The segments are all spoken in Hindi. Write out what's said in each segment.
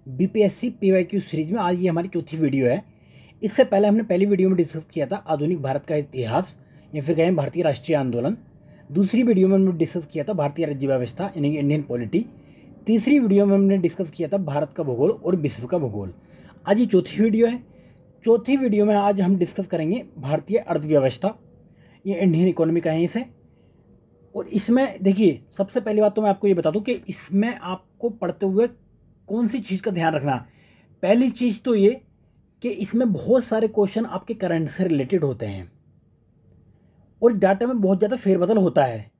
बीपीएससी पीवाईक्यू सीरीज में आज ये हमारी चौथी वीडियो है। इससे पहले हमने पहली वीडियो में डिस्कस किया था आधुनिक भारत का इतिहास या फिर कहें भारतीय राष्ट्रीय आंदोलन। दूसरी वीडियो में हमने डिस्कस किया था भारतीय राज्य व्यवस्था यानी इंडियन पॉलिटी। तीसरी वीडियो में हमने डिस्कस किया था भारत का भूगोल और विश्व का भूगोल। आज ये चौथी वीडियो है। चौथी वीडियो में आज हम डिस्कस करेंगे भारतीय अर्थव्यवस्था, ये इंडियन इकोनॉमी का है इसे। और इसमें देखिए, सबसे पहली बात तो मैं आपको ये बता दूं कि इसमें आपको पढ़ते हुए कौन सी चीज़ का ध्यान रखना। पहली चीज़ तो ये कि इसमें बहुत सारे क्वेश्चन आपके करंट से रिलेटेड होते हैं और डाटा में बहुत ज़्यादा फेरबदल होता है।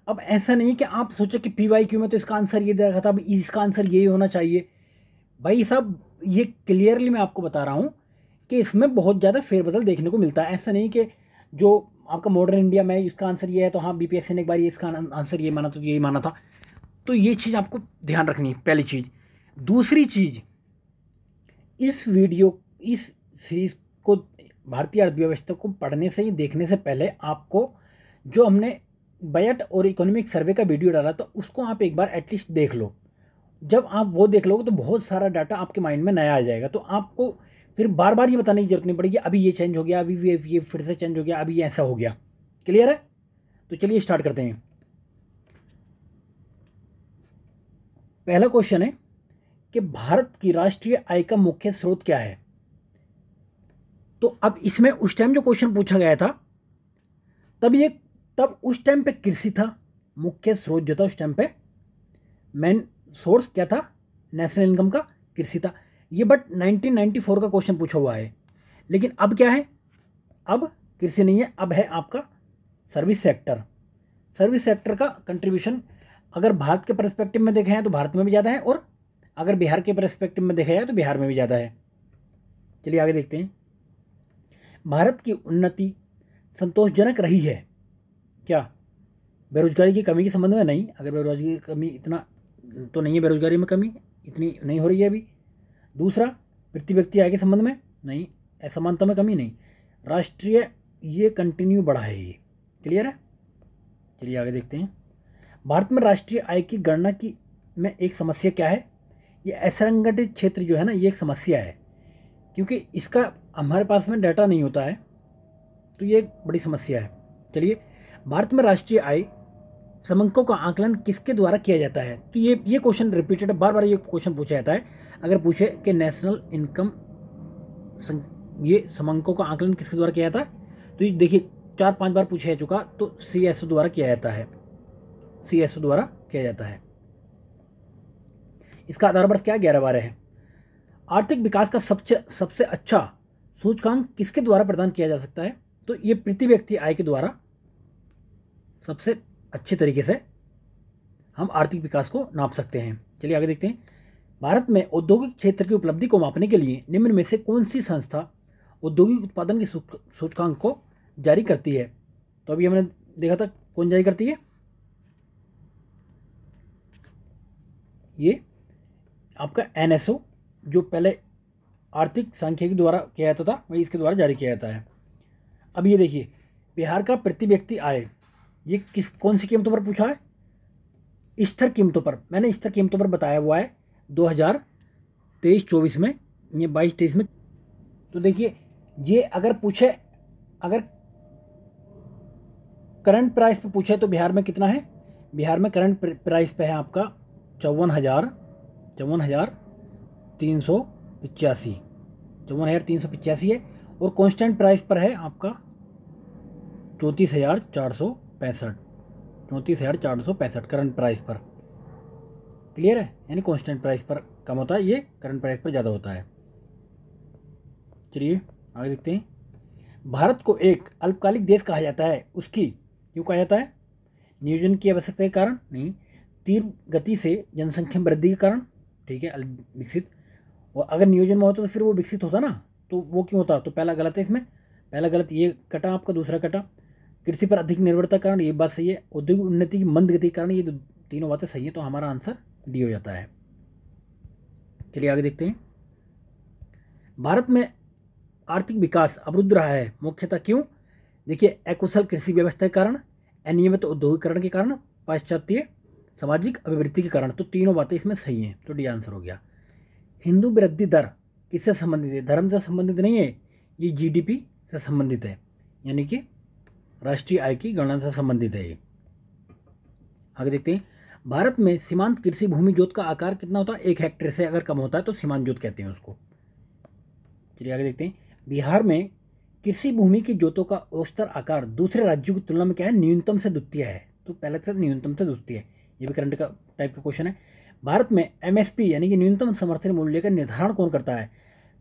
अब ऐसा नहीं कि आप सोचो कि पीवाईक्यू में तो इसका आंसर ये दे रखा था, अब इसका आंसर यही होना चाहिए। भाई साहब, ये क्लियरली मैं आपको बता रहा हूँ कि इसमें बहुत ज़्यादा फेरबदल देखने को मिलता है। ऐसा नहीं कि जो आपका मॉडर्न इंडिया में इसका आंसर ये है तो हाँ बीपीएससी ने एक बार ये इसका आंसर ये माना तो यही माना था। तो ये चीज़ आपको ध्यान रखनी है, पहली चीज़। दूसरी चीज़, इस सीरीज को, भारतीय अर्थव्यवस्था को पढ़ने से, देखने से पहले आपको जो हमने बजट और इकोनॉमिक सर्वे का वीडियो डाला था उसको आप एक बार एटलीस्ट देख लो। जब आप वो देख लोगे तो बहुत सारा डाटा आपके माइंड में नया आ जाएगा। तो आपको फिर बार बार ये बताने की जरूरत नहीं पड़ेगी अभी ये चेंज हो गया, अभी ये फिर से चेंज हो गया, अभी ये ऐसा हो गया। क्लियर है? तो चलिए स्टार्ट करते हैं। पहला क्वेश्चन है कि भारत की राष्ट्रीय आय का मुख्य स्रोत क्या है। तो अब इसमें उस टाइम जो क्वेश्चन पूछा गया था तब उस टाइम पे कृषि था, मुख्य स्रोत जो था उस टाइम पे, मेन सोर्स क्या था नेशनल इनकम का, कृषि था। ये बट 1994 का क्वेश्चन पूछा हुआ है। लेकिन अब क्या है, अब कृषि नहीं है, अब है आपका सर्विस सेक्टर। सर्विस सेक्टर का कंट्रीब्यूशन अगर भारत के पर्सपेक्टिव में देखा है तो भारत में भी ज़्यादा है, और अगर बिहार के पर्सपेक्टिव में देखा जाए तो बिहार में भी ज़्यादा है। चलिए आगे देखते हैं। भारत की उन्नति संतोषजनक रही है क्या? बेरोजगारी की कमी के संबंध में नहीं। अगर बेरोजगारी की कमी इतना तो नहीं है, बेरोजगारी में कमी इतनी नहीं हो रही है अभी। दूसरा, प्रति व्यक्ति आय के संबंध में नहीं, असमानता में कमी नहीं। राष्ट्रीय ये कंटिन्यू बढ़ा है ये। क्लियर है? चलिए आगे देखते हैं। भारत में राष्ट्रीय आय की गणना की में एक समस्या क्या है? ये असंगठित क्षेत्र जो है ना, ये एक समस्या है, क्योंकि इसका हमारे पास में डाटा नहीं होता है, तो ये एक बड़ी समस्या है। चलिए, भारत में राष्ट्रीय आय समंकों का आकलन किसके द्वारा किया जाता है? तो ये क्वेश्चन रिपीटेड, बार बार ये क्वेश्चन पूछा जाता है। अगर पूछे कि नेशनल इनकम, ये समंकों का आकलन किसके द्वारा किया जाता है, तो ये देखिए 4-5 बार पूछा जा चुका। तो CSO द्वारा किया जाता है, CSO द्वारा किया जाता है। इसका आधार वर्ष क्या 11-12 है। आर्थिक विकास का सबसे अच्छा सूचकांक किसके द्वारा प्रदान किया जा सकता है? तो ये प्रति व्यक्ति आय के द्वारा सबसे अच्छे तरीके से हम आर्थिक विकास को नाप सकते हैं। चलिए आगे देखते हैं। भारत में औद्योगिक क्षेत्र की उपलब्धि को मापने के लिए निम्न में से कौन सी संस्था औद्योगिक उत्पादन के सूचकांक को जारी करती है? तो अभी हमने देखा था कौन जारी करती है, ये आपका NSO, जो पहले आर्थिक सांख्यिकी द्वारा किया जाता था, वही इसके द्वारा जारी किया जाता है। अब ये देखिए, बिहार का प्रति व्यक्ति आय, ये कौन सी कीमतों पर पूछा है? स्थिर कीमतों पर। मैंने स्थिर कीमतों पर बताया हुआ है 2023-24 में, ये 22-23 में। तो देखिए, ये अगर पूछे, अगर करंट प्राइस पे पूछे तो बिहार में कितना है? बिहार में करंट प्राइस पे है आपका 54,385 है, और कांस्टेंट प्राइस पर है आपका 34,465 करंट प्राइस पर। क्लियर है? यानी कांस्टेंट प्राइस पर कम होता है, ये करंट प्राइस पर ज़्यादा होता है। चलिए आगे देखते हैं। भारत को एक अल्पकालिक देश कहा जाता है, उसकी क्यों कहा जाता है? नियोजन की आवश्यकता के कारण नहीं, तीव्र गति से जनसंख्या वृद्धि के कारण, ठीक है, विकसित। और अगर नियोजन में होता तो फिर वो विकसित होता ना, तो वो क्यों होता? तो पहला गलत है इसमें, पहला गलत ये कटा आपका, दूसरा कटा। कृषि पर अधिक निर्भरता कारण, ये बात सही है। औद्योगिक उन्नति की मंद गति के कारण, ये तीनों बातें सही है, तो हमारा आंसर डी हो जाता है। चलिए आगे देखते हैं। भारत में आर्थिक विकास अवरुद्ध रहा है, मुख्यतः क्यों? देखिए, अकुशल कृषि व्यवस्था के कारण, अनियमित औद्योगिकरण के कारण, पाश्चात्य सामाजिक अभिवृद्धि के कारण। तो तीनों बातें इसमें सही हैं, तो डी आंसर हो गया। हिंदू वृद्धि दर किससे संबंधित है? धर्म से संबंधित नहीं है, ये जीडीपी से संबंधित है, यानी कि राष्ट्रीय आय की गणना से संबंधित है ये। आगे देखते हैं, भारत में सीमांत कृषि भूमि जोत का आकार कितना होता है? 1 हेक्टेयर से अगर कम होता है तो सीमांत जोत कहते हैं उसको। चलिए आगे देखते हैं, बिहार में कृषि भूमि की जोतों का औसत आकार दूसरे राज्यों की तुलना में क्या है? न्यूनतम से द्वितीय है। तो पहले से न्यूनतम से द्वितीय, ये भी करंट का टाइप का क्वेश्चन है। भारत में एमएसपी यानी कि न्यूनतम समर्थन मूल्य का निर्धारण कौन करता है?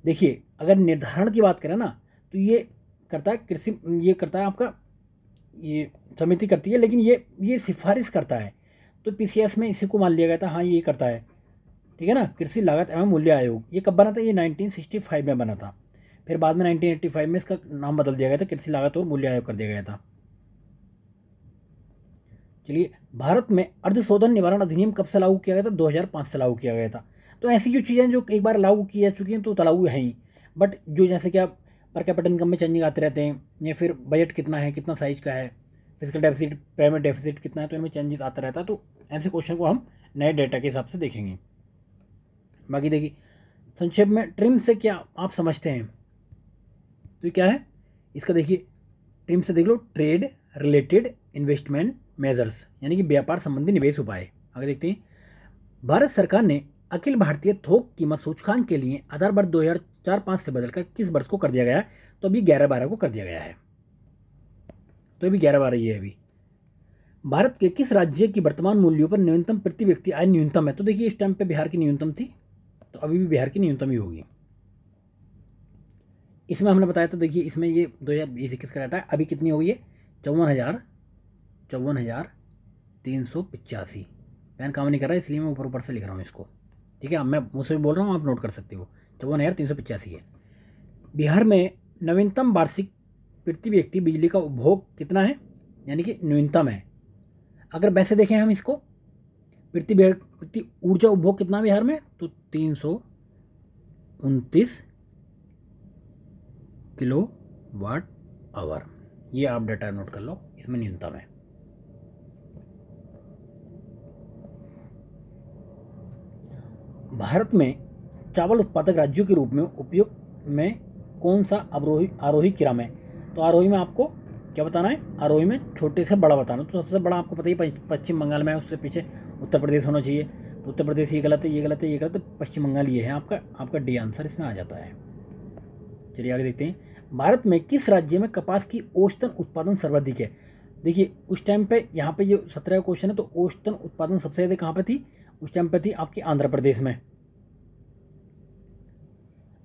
देखिए, अगर निर्धारण की बात करें ना तो ये करता है कृषि, ये करता है आपका, ये समिति करती है, लेकिन ये सिफारिश करता है। तो पीसीएस में इसी को मान लिया गया था, हाँ ये करता है, ठीक है ना। कृषि लागत एवं मूल्य आयोग, ये कब बना था? ये 1965 में बना था। फिर बाद में 1985 में इसका नाम बदल दिया गया था, कृषि लागत और मूल्य आयोग कर दिया गया था। चलिए, भारत में अर्धशोधन निवारण अधिनियम कब से लागू किया गया था? 2005 से लागू किया गया था। तो ऐसी जो चीज़ें जो एक बार लागू की जा चुकी हैं तो लागू है ही, बट जो जैसे कि आप पर कैपिटा इनकम में चेंजिंग आते रहते हैं, या फिर बजट कितना है, कितना साइज का है, फिजिकल डेफिसिट, पेमेंट डेफिसिट कितना है, तो इनमें चेंजेस आता रहता है। तो ऐसे क्वेश्चन को हम नए डेटा के हिसाब से देखेंगे। बाकी देखिए, संक्षेप में ट्रिम से क्या आप समझते हैं? तो ये क्या है इसका? देखिए, ट्रिम से देख लो, ट्रेड रिलेटेड इन्वेस्टमेंट मेजर्स, यानी कि व्यापार संबंधी निवेश उपाय। आगे देखते हैं, भारत सरकार ने अखिल भारतीय थोक कीमत सूचकांक के लिए आधार वर्ष 2004-05 से बदलकर किस वर्ष को कर दिया गया है? तो अभी 11-12 को कर दिया गया है। तो अभी 11-12 ये है अभी। भारत के किस राज्य की वर्तमान मूल्यों पर न्यूनतम प्रति व्यक्ति आय न्यूनतम है? तो देखिए, इस टाइम पे बिहार की न्यूनतम थी, तो अभी भी बिहार की न्यूनतम ही होगी। इसमें हमने बताया, तो देखिए इसमें ये 2020-21 का डाटा है, अभी कितनी हो गई है? 54,385। पैन काम नहीं कर रहा है इसलिए मैं ऊपर ऊपर से लिख रहा हूँ इसको, ठीक है। अब मैं मुझसे भी बोल रहा हूँ, आप नोट कर सकते हो। 54,385 है। बिहार में नवीनतम वार्षिक प्रति व्यक्ति बिजली का उपभोग कितना है, यानी कि न्यूनतम है। अगर वैसे देखें हम इसको, प्रति ऊर्जा उपभोग कितना है बिहार में? तो 329 किलोवाट आवर। ये आप डाटा नोट कर लो, इसमें न्यूनतम है। भारत में चावल उत्पादक राज्यों के रूप में उपयोग में कौन सा आरोही क्रम है? तो आरोही में आपको क्या बताना है? आरोही में छोटे से बड़ा बताना। तो सबसे बड़ा आपको पता ही पश्चिम बंगाल में है, उससे पीछे उत्तर प्रदेश होना चाहिए। तो उत्तर प्रदेश ये गलत है, ये गलत है, ये गलत है, पश्चिम बंगाल ये है आपका डी आंसर इसमें आ जाता है। चलिए आगे देखते हैं, भारत में किस राज्य में कपास की औसतन उत्पादन सर्वाधिक है? देखिए, उस टाइम पे यहाँ पे जो 17 क्वेश्चन है, तो औसतन उत्पादन सबसे ज़्यादा कहाँ पे थी? उस टाइम पे थी आपकी आंध्र प्रदेश में।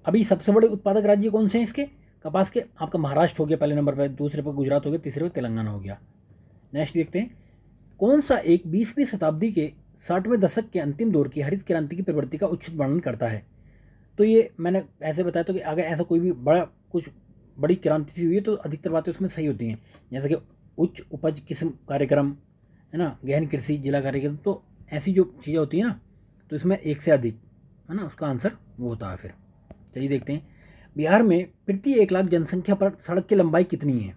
अभी सबसे बड़े उत्पादक राज्य कौन से हैं इसके कपास के? आपका महाराष्ट्र हो गया पहले नंबर पर, दूसरे पर गुजरात हो गया, तीसरे पर तेलंगाना हो गया। नेक्स्ट देखते हैं, कौन सा एक 20वीं शताब्दी के 60वें दशक के अंतिम दौर की हरित क्रांति की प्रवृत्ति का उचित वर्णन करता है? तो ये मैंने ऐसे बताया तो कि अगर ऐसा कोई भी कुछ बड़ी क्रांति सी हुई है तो अधिकतर बातें उसमें सही होती हैं, जैसे कि उच्च उपज किस्म कार्यक्रम है ना, गहन कृषि जिला कार्यक्रम। तो ऐसी जो चीज़ें होती हैं ना, तो इसमें एक से अधिक है ना, उसका आंसर वो होता है। फिर चलिए देखते हैं, बिहार में प्रति 1 लाख जनसंख्या पर सड़क की लंबाई कितनी है?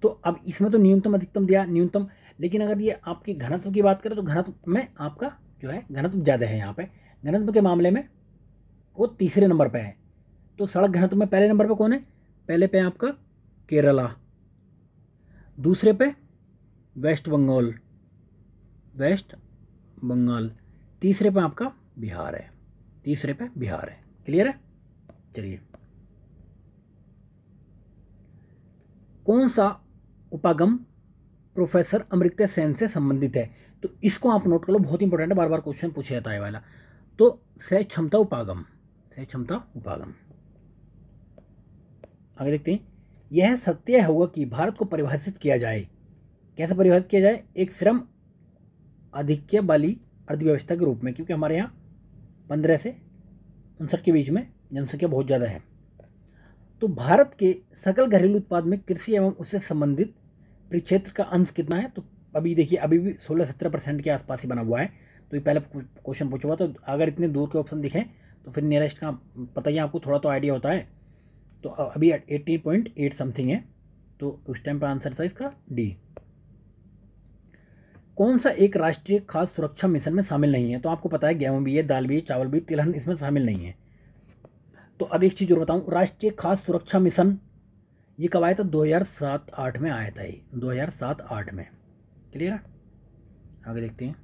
तो अब इसमें तो न्यूनतम अधिकतम दिया न्यूनतम, लेकिन अगर ये आपके घनत्व की बात करें तो घनत्व में आपका जो है घनत्व ज़्यादा है। यहाँ पे घनत्व के मामले में वो तीसरे नंबर पे है। तो सड़क घनत्व में पहले नंबर पे कौन है? पहले पे आपका केरला, दूसरे पे वेस्ट बंगाल, तीसरे पे आपका बिहार है, क्लियर है। चलिए, कौन सा उपागम प्रोफेसर अमर्त्य सेन से संबंधित है? तो इसको आप नोट कर लो, बहुत इंपॉर्टेंट है, बार बार क्वेश्चन पूछा जाता है वाला। तो सहज क्षमता उपागम। आगे देखते हैं, यह सत्य होगा कि भारत को परिभाषित किया जाए, कैसे परिभाषित किया जाए? एक श्रम आधिक्य वाली अर्थव्यवस्था के रूप में, क्योंकि हमारे यहाँ 15 से 59 के बीच में जनसंख्या बहुत ज़्यादा है। तो भारत के सकल घरेलू उत्पाद में कृषि एवं उससे संबंधित परिक्षेत्र का अंश कितना है? तो अभी देखिए, अभी भी 16-17% के आसपास ही बना हुआ है। तो ये पहले क्वेश्चन पूछा हुआ, तो अगर इतने दूर के ऑप्शन दिखें तो फिर नियरेस्ट का पता ही आपको थोड़ा तो आइडिया होता है। तो अभी 18.8 समथिंग है, तो उस टाइम पर आंसर था इसका डी। कौन सा एक राष्ट्रीय खाद्य सुरक्षा मिशन में शामिल नहीं है? तो आपको पता है गेहूं भी है, दाल भी है, चावल भी, तिलहन इसमें शामिल नहीं है। तो अब एक चीज़ और बताऊं, राष्ट्रीय खाद्य सुरक्षा मिशन ये कब आया था? 2007-8 में आया था, ये 2007-8 में। क्लियर है? आगे देखते हैं।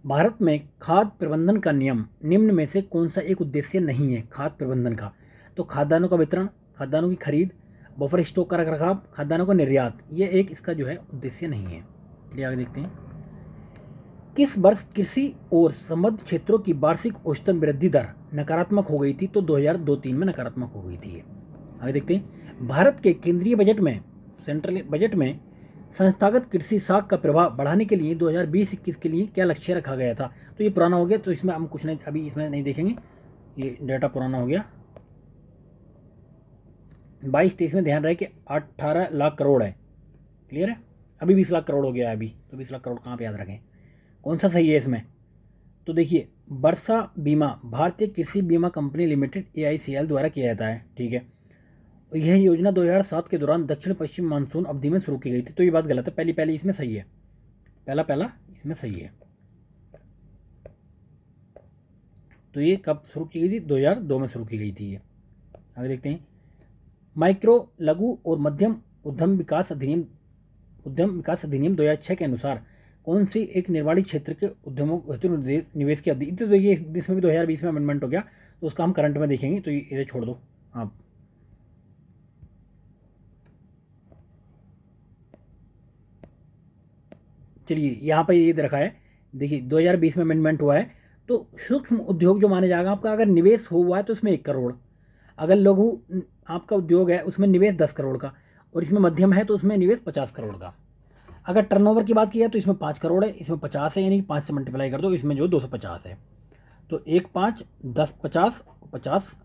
भारत में खाद्य प्रबंधन का नियम निम्न में से कौन सा एक उद्देश्य नहीं है खाद्य प्रबंधन का? तो खाद्यान्नों का वितरण, खाद्यान्नों की खरीद, बफर स्टॉक का रखरखाव, खाद्यान्नों का निर्यात, ये एक इसका जो है उद्देश्य नहीं है। चलिए आगे देखते हैं। किस वर्ष कृषि और संबद्ध क्षेत्रों की वार्षिक औसतन वृद्धि दर नकारात्मक हो गई थी? तो 2002-3 में नकारात्मक हो गई थी। आगे देखते हैं। भारत के केंद्रीय बजट में, सेंट्रल बजट में संस्थागत कृषि साख का प्रभाव बढ़ाने के लिए 2020-21 के लिए क्या लक्ष्य रखा गया था? तो ये पुराना हो गया, तो इसमें हम कुछ नहीं, अभी इसमें नहीं देखेंगे, ये डाटा पुराना हो गया। 22-23 में ध्यान रहे कि 18 लाख करोड़ है। क्लियर है? अभी 20 लाख करोड़ हो गया है अभी, तो 20 लाख करोड़ कहाँ पे याद रखें? कौन सा सही है इसमें? तो देखिए, वर्षा बीमा भारतीय कृषि बीमा कंपनी लिमिटेड AICL द्वारा किया जाता है। ठीक है, यह योजना 2007 के दौरान दक्षिण पश्चिम मानसून अवधि में शुरू की गई थी। तो ये बात गलत है, पहली इसमें सही है, पहला इसमें सही है। तो ये कब शुरू की गई थी? 2002 में शुरू की गई थी ये। आगे देखते हैं। माइक्रो, लघु और मध्यम उद्यम विकास अधिनियम 2006 के अनुसार कौन सी एक निर्माणी क्षेत्र के उद्यमों हेतु निवेश की अवधि? तो देखिए, इसमें भी 2020 में अमेंडमेंट हो गया, तो उसका हम करंट में देखेंगे, तो इसे छोड़ दो आप। चलिए, यहाँ पर ये दे रखा है, देखिए 2020 में अमेंडमेंट हुआ है। तो सूक्ष्म उद्योग जो माने जाएगा आपका, अगर निवेश हुआ है तो उसमें 1 करोड़, अगर लघु आपका उद्योग है उसमें निवेश 10 करोड़ का, और इसमें मध्यम है तो उसमें निवेश 50 करोड़ का। अगर टर्नओवर की बात की जाए तो इसमें 5 करोड़ है, इसमें 50 है, यानी 5 से मल्टीप्लाई कर दो, इसमें जो 250 है। तो 1 5 10 50 50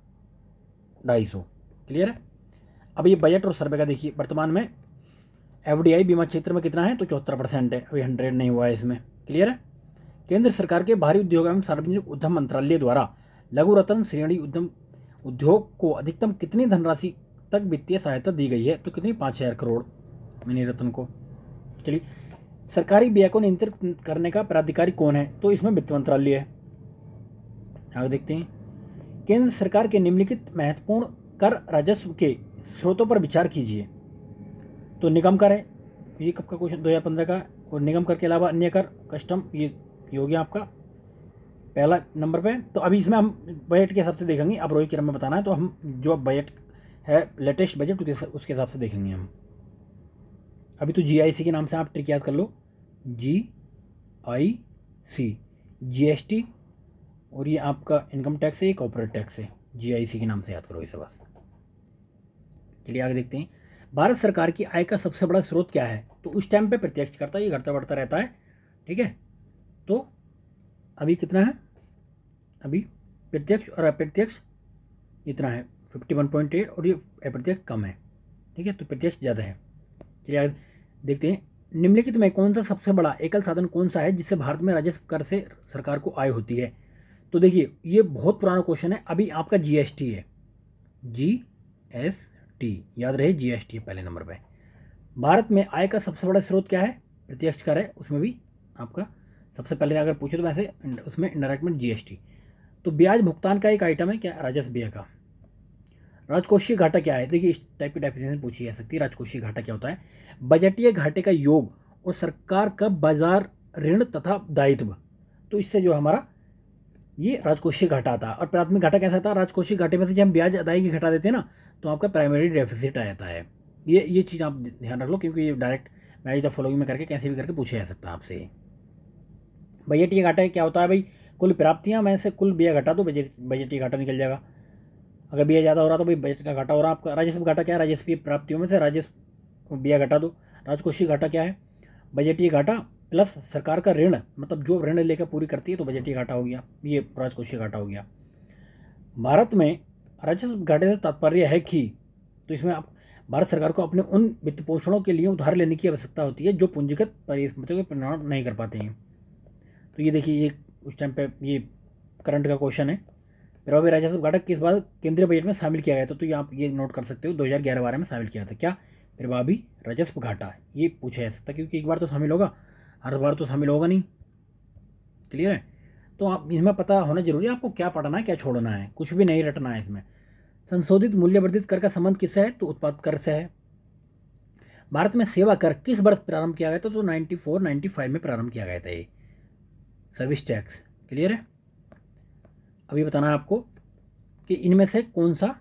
250। क्लियर है? अब ये बजट और सर्वे का देखिए, वर्तमान में FDI बीमा क्षेत्र में कितना है? तो 74% है, अभी 100 नहीं हुआ है इसमें। क्लियर है? केंद्र सरकार के भारी उद्योग एवं सार्वजनिक उद्यम मंत्रालय द्वारा लघु रत्न श्रेणी उद्योग को अधिकतम कितनी धनराशि तक वित्तीय सहायता दी गई है? तो कितनी? 5000 करोड़ मिनी रत्न को। चलिए, सरकारी व्यय को नियंत्रित करने का प्राधिकारी कौन है? तो इसमें वित्त मंत्रालय है। आगे देखते हैं। केंद्र सरकार के निम्नलिखित महत्वपूर्ण कर राजस्व के स्रोतों पर विचार कीजिए। तो निगम कर है, ये कब का क्वेश्चन? 2015 का। और निगम कर के अलावा अन्य कर, कस्टम, ये हो गया आपका पहला नंबर पे। तो अभी इसमें हम बजट के हिसाब से देखेंगे, अब रोहित क्रम में बताना है, तो हम जो बजट है लेटेस्ट बजट उसके हिसाब से देखेंगे हम। अभी तो GIC के नाम से आप ट्रिक याद कर लो, GIC, GST, और ये आपका इनकम टैक्स है, ये कॉर्पोरेट टैक्स है। GIC के नाम से याद करो इसे बस। चलिए आगे देखते हैं। भारत सरकार की आय का सबसे बड़ा स्रोत क्या है? तो उस टाइम पे प्रत्यक्ष करता, ये घटता बढ़ता रहता है। ठीक है, तो अभी कितना है? अभी प्रत्यक्ष और अप्रत्यक्ष इतना है 51.8, और ये अप्रत्यक्ष कम है। ठीक है, तो प्रत्यक्ष ज़्यादा है। चलिए आगे देखते हैं। निम्नलिखित में कौन सा सबसे बड़ा एकल साधन कौन सा है जिससे भारत में राजस्व कर से सरकार को आय होती है? तो देखिए, ये बहुत पुराना क्वेश्चन है, अभी आपका GST है, GST याद रहे, GST है पहले नंबर पे। भारत में आय का सबसे बड़ा स्रोत क्या है? प्रत्यक्ष कर है, उसमें भी आपका सबसे पहले अगर पूछे तो वैसे उसमें इनडायरेक्ट में GST। तो ब्याज भुगतान का एक आइटम है क्या? राजस्व व्यय का। राजकोषीय घाटा क्या है? देखिए, इस टाइप की डेफिनेशन पूछी जा सकती है। राजकोषीय घाटा क्या होता है? बजटीय घाटे का योग और सरकार का बाजार ऋण तथा दायित्व। तो इससे जो हमारा ये राजकोषीय घाटा आता है। और प्राथमिक घाटा कैसा था? राजकोषीय घाटे में से जब हम ब्याज अदायगी घटा देते हैं ना, तो आपका प्राइमरी डेफिसिट आ जाता है। ये चीज़ आप ध्यान रख लो, क्योंकि ये डायरेक्ट मैच द फॉलोइंग में करके कैसे भी करके पूछा जा सकता है आपसे। बजटीय घाटा क्या होता है भाई? कुल प्राप्तियां में से कुल व्यय घटा दो, बजटीय घाटा निकल जाएगा। अगर व्यय ज़्यादा हो रहा तो भाई बजट का घाटा हो रहा है आपका। राजस्व घाटा क्या है? राजस्वीय प्राप्तियों में से राजस्व व्यय घटा दो। राजकोषीय घाटा क्या है? बजटीय घाटा प्लस सरकार का ऋण, मतलब जो ऋण लेकर पूरी करती है, तो बजटीय घाटा हो गया, ये राजकोषीय घाटा हो गया। भारत में राजस्व घाटे से तात्पर्य है कि, तो इसमें आप भारत सरकार को अपने उन वित्त पोषणों के लिए उधार लेने की आवश्यकता होती है जो पूंजीगत परिसंपत्तियों के परिणाम नहीं कर पाते हैं। तो ये देखिए, ये उस टाइम पे ये करंट का क्वेश्चन है। प्रभावी राजस्व घाटा किस बार केंद्रीय बजट में शामिल किया गया था? तो ये आप ये नोट कर सकते हो, 2011-12 में शामिल किया था। क्या? प्रभावी राजस्व घाटा, ये पूछा जा सकता है क्योंकि एक बार तो शामिल होगा, हर बार तो शामिल होगा नहीं। क्लियर है? तो आप इसमें पता होना जरूरी है आपको क्या पढ़ना है क्या छोड़ना है, कुछ भी नहीं रटना है इसमें। संशोधित मूल्यवर्धित कर का संबंध किससे है? तो उत्पाद कर से है। भारत में सेवा कर किस वर्ष प्रारंभ किया गया था? तो 94-95 में प्रारंभ किया गया था ये सर्विस टैक्स। क्लियर है? अभी बताना है आपको कि इनमें से कौन सा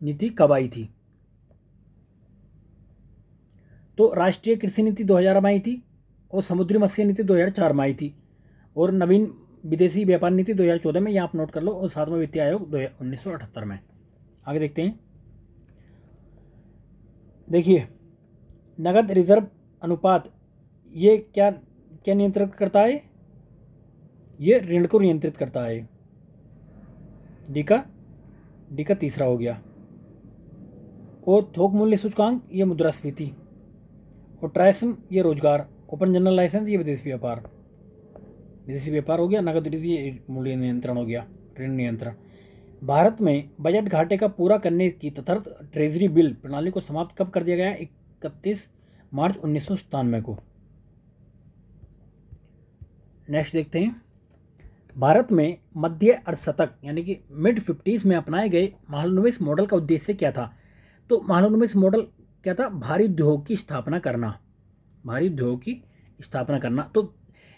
नीति कब आई थी। तो राष्ट्रीय कृषि नीति 2000 में आई थी, और समुद्री मत्स्य नीति 2004 में आई थी, और नवीन विदेशी व्यापार नीति 2014 में, ये आप नोट कर लो, और 7वां वित्तीय आयोग 1978 में। आगे देखते हैं। देखिए, नगद रिजर्व अनुपात ये क्या क्या नियंत्रित करता है? ये ऋण को नियंत्रित करता है। डी का तीसरा हो गया। और थोक मूल्य सूचकांक ये मुद्रास्फीति, और ट्राइसम ये रोजगार, ओपन जनरल लाइसेंस ये विदेशी व्यापार हो गया, नगद ये मूल्य नियंत्रण हो गया, ऋण नियंत्रण। भारत में बजट घाटे का पूरा करने की तदर्थ ट्रेजरी बिल प्रणाली को समाप्त कब कर दिया गया? 31 मार्च 1997 को। नेक्स्ट देखते हैं। भारत में मध्य अर्धशतक यानी कि मिड 50s में अपनाए गए महालनोबिस मॉडल का उद्देश्य क्या था? तो महालनोबिस मॉडल क्या था? भारी उद्योग की स्थापना करना, भारी उद्योग की स्थापना करना। तो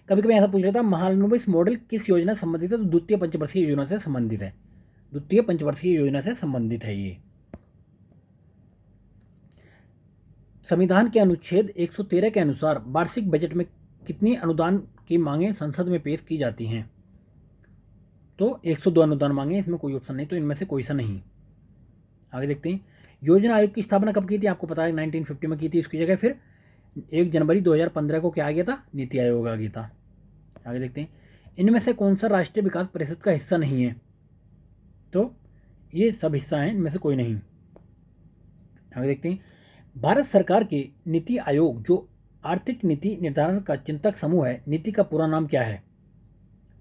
कभी कभी ऐसा पूछ रहा था महालनोबिस मॉडल किस योजना से संबंधित है? तो द्वितीय पंचवर्षीय योजना से संबंधित है, द्वितीय पंचवर्षीय योजना से संबंधित है ये। संविधान के अनुच्छेद 113 के अनुसार वार्षिक बजट में कितनी अनुदान की मांगें संसद में पेश की जाती हैं? तो 102 अनुदान मांगे, इसमें कोई ऑप्शन नहीं, तो इनमें से कोई सा नहीं। आगे देखते हैं। योजना आयोग की स्थापना कब की थी? आपको पता है 1950 में की थी। इसकी जगह फिर 1 जनवरी 2015 को क्या आ गया था? नीति आयोग आ गया था। आगे देखते हैं। इनमें से कौन सा राष्ट्रीय विकास परिषद का हिस्सा नहीं है? तो ये सब हिस्सा हैं, इनमें से कोई नहीं। आगे देखते हैं। भारत सरकार के नीति आयोग जो आर्थिक नीति निर्धारण का चिंतक समूह है, नीति का पूरा नाम क्या है?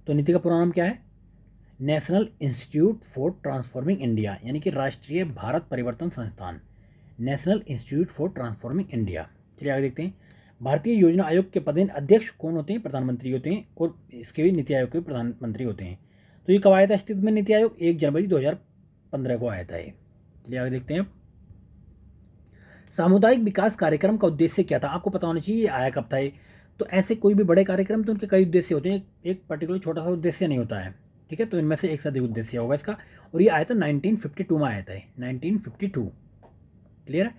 तो नीति का पूरा नाम क्या है? National institute for transforming India, यानी कि राष्ट्रीय भारत परिवर्तन संस्थान, national institute for transforming India. चलिए आगे देखते हैं। भारतीय योजना आयोग के पदेन अध्यक्ष कौन होते हैं? प्रधानमंत्री होते हैं, और इसके भी नीति आयोग के प्रधानमंत्री होते हैं। तो ये कब आया था अस्तित्व में नीति आयोग? 1 जनवरी 2015 को आया था ये। चलिए आगे देखते हैं। सामुदायिक विकास कार्यक्रम का उद्देश्य क्या था? आपको पता होना चाहिए ये आया कब था ये। तो ऐसे कोई भी बड़े कार्यक्रम तो उनके कई उद्देश्य होते हैं, एक पर्टिकुलर छोटा सा उद्देश्य नहीं होता है। ठीक है, तो इनमें से एक से अधिक उद्देश्य होगा इसका, और ये आया था 1952 में आया था, 1952। क्लियर है?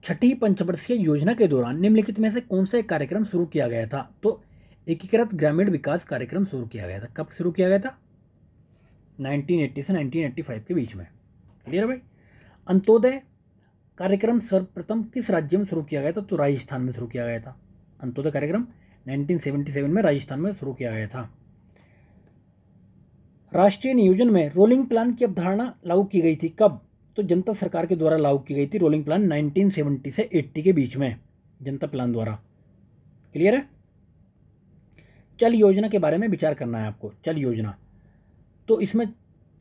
छठी पंचवर्षीय योजना के दौरान निम्नलिखित में से कौन सा एक कार्यक्रम शुरू किया गया था? तो एकीकृत ग्रामीण विकास कार्यक्रम शुरू किया गया था। कब शुरू किया गया था? 1980 से 1985 के बीच में। क्लियर है भाई? अंत्योदय कार्यक्रम सर्वप्रथम किस राज्य में शुरू किया गया था? तो राजस्थान में शुरू किया गया था। अंत्योदय कार्यक्रम 1977 में राजस्थान में शुरू किया गया था। राष्ट्रीय नियोजन में रोलिंग प्लान की अवधारणा लागू की गई थी कब? तो जनता सरकार के द्वारा लागू की गई थी रोलिंग प्लान 1970 से 80 के बीच में, जनता प्लान द्वारा। क्लियर है? चल योजना के बारे में विचार करना है आपको। चल योजना, तो इसमें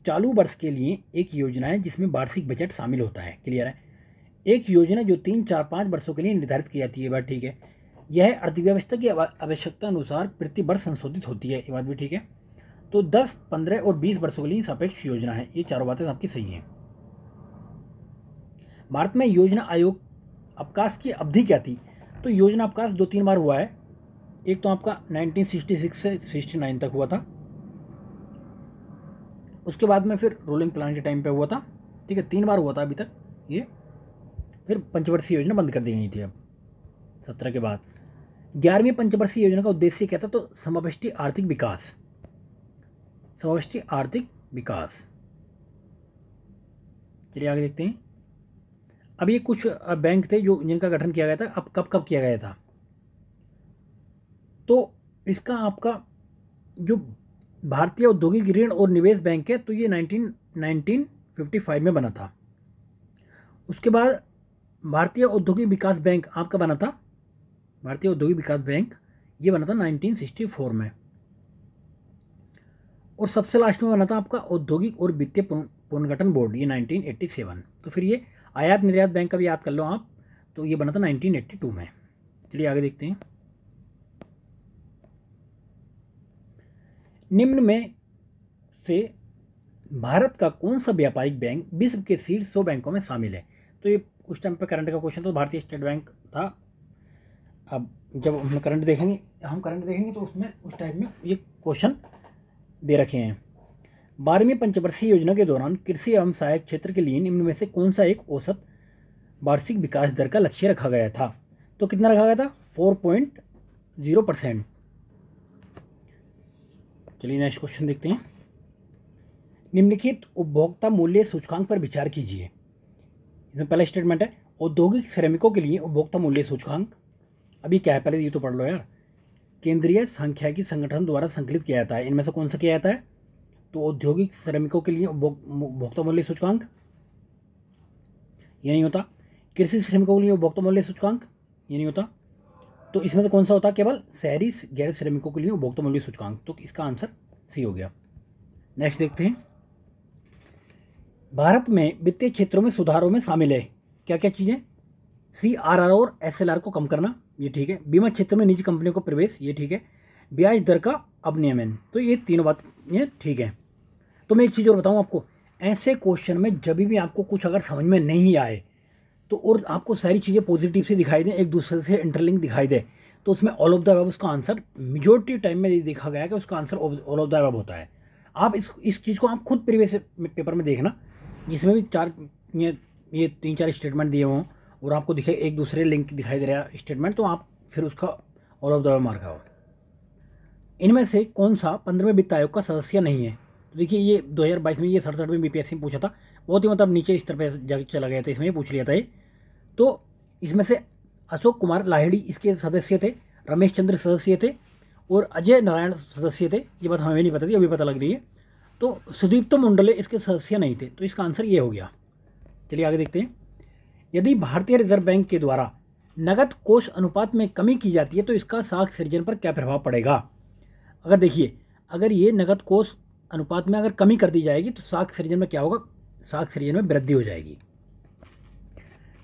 चालू वर्ष के लिए एक योजना है जिसमें वार्षिक बजट शामिल होता है। क्लियर है? एक योजना जो 3, 4, 5 वर्षों के लिए निर्धारित की जाती है, बात ठीक है। यह अर्थव्यवस्था की आवश्यकता अनुसार प्रति वर्ष संशोधित होती है, ये बात भी ठीक है। तो 10, 15 और 20 वर्षों के लिए सापेक्ष योजना है। ये चारों बातें आपकी सही हैं। भारत में योजना आयोग अवकाश की अवधि क्या थी? तो योजना अवकाश 2-3 बार हुआ है। एक तो आपका 1966 से 69 तक हुआ था, उसके बाद में फिर रोलिंग प्लान के टाइम पे हुआ था। ठीक है, 3 बार हुआ था अभी तक ये, फिर पंचवर्षीय योजना बंद कर दी गई थी अब 17 के बाद। 11वीं पंचवर्षीय योजना का उद्देश्य क्या था? तो समष्टि आर्थिक विकास, समष्टि आर्थिक विकास। चलिए आगे देखते हैं। अब ये कुछ बैंक थे जो जिनका गठन किया गया था। अब कब किया गया था? तो इसका आपका जो भारतीय औद्योगिक ऋण और निवेश बैंक है, तो ये 1955 में बना था। उसके बाद भारतीय औद्योगिक विकास बैंक आपका बना था, भारतीय औद्योगिक विकास बैंक ये बना था 1964 में। और सबसे लास्ट में बना था आपका औद्योगिक और वित्तीय पुनर्गठन बोर्ड, ये 1987। तो फिर ये आयात निर्यात बैंक का भी याद कर लो आप, तो तो ये बना था 1982 में। चलिए आगे देखते हैं। निम्न में से भारत का कौन सा व्यापारिक बैंक विश्व के शीर्ष 100 बैंकों में शामिल है? तो ये उस टाइम पे करंट का क्वेश्चन था, भारतीय स्टेट बैंक था। अब जब हम करंट देखेंगे तो उसमें उस टाइम में ये क्वेश्चन दे रखे हैं। 12वीं पंचवर्षीय योजना के दौरान कृषि एवं सहायक क्षेत्र के लिए निम्न में से कौन सा एक औसत वार्षिक विकास दर का लक्ष्य रखा गया था? तो कितना रखा गया था? 4.0%। चलिए नेक्स्ट क्वेश्चन देखते हैं। निम्नलिखित उपभोक्ता मूल्य सूचकांक पर विचार कीजिए। इसमें पहला स्टेटमेंट है औद्योगिक श्रमिकों के लिए उपभोक्ता मूल्य सूचकांक। अभी क्या है, पहले ये तो पढ़ लो यार। केंद्रीय सांख्यिकी संगठन द्वारा संकलित किया जाता है। इनमें से कौन सा किया जाता है? तो औद्योगिक श्रमिकों के लिए उपभोक्ता मूल्य सूचकांक ये नहीं होता। कृषि श्रमिकों के लिए उपभोक्ता मूल्य सूचकांक ये नहीं होता। तो इसमें से कौन सा होता? केवल शहरी गैर श्रमिकों के लिए उपभोक्ता मूल्य सूचकांक। तो इसका आंसर सी हो गया। नेक्स्ट देखते हैं। भारत में वित्तीय क्षेत्रों में सुधारों में शामिल है क्या क्या चीज़ें? CRR और SLR को कम करना, ये ठीक है। बीमा क्षेत्र में निजी कंपनियों को प्रवेश, ये ठीक है। ब्याज दर का अवनियमन, तो ये तीनों बात ये ठीक है। तो मैं एक चीज़ और बताऊँ आपको, ऐसे क्वेश्चन में जब भी आपको कुछ अगर समझ में नहीं आए तो और आपको सारी चीज़ें पॉजिटिव से दिखाई दें, एक दूसरे से इंटरलिंक दिखाई दे, तो उसमें ऑल ऑफ द अबव उसका आंसर मेजोरिटी टाइम में ये देखा गया है कि उसका answer all of the above होता है। आप इस चीज़ को आप खुद प्रीवियस पेपर में देखना, जिसमें भी ये 3-4 स्टेटमेंट दिए हों और आपको दिखे एक दूसरे लिंक दिखाई दे रहा है स्टेटमेंट, तो आप फिर उसका all of the above mark आओ। इनमें से कौन सा 15वें वित्त आयोग का सदस्य नहीं है? तो देखिए ये 2022 में ये 67वें BPSC में पूछा था, बहुत ही मतलब नीचे स्तर पर जाके चला गया था, इसमें ये पूछ लिया था ये। तो इसमें से अशोक कुमार लाहिड़ी इसके सदस्य थे, रमेश चंद्र सदस्य थे और अजय नारायण सदस्य थे। ये बात हमें नहीं पता थी, अभी पता लग रही है। तो सुदीप्तो मुंडले इसके सदस्य नहीं थे, तो इसका आंसर ये हो गया। चलिए आगे देखते हैं। यदि भारतीय रिजर्व बैंक के द्वारा नकद कोष अनुपात में कमी की जाती है तो इसका साख सृजन पर क्या प्रभाव पड़ेगा? अगर देखिए, अगर ये नकद कोष अनुपात में अगर कमी कर दी जाएगी तो साख सृजन में क्या होगा? साख सृजन में वृद्धि हो जाएगी।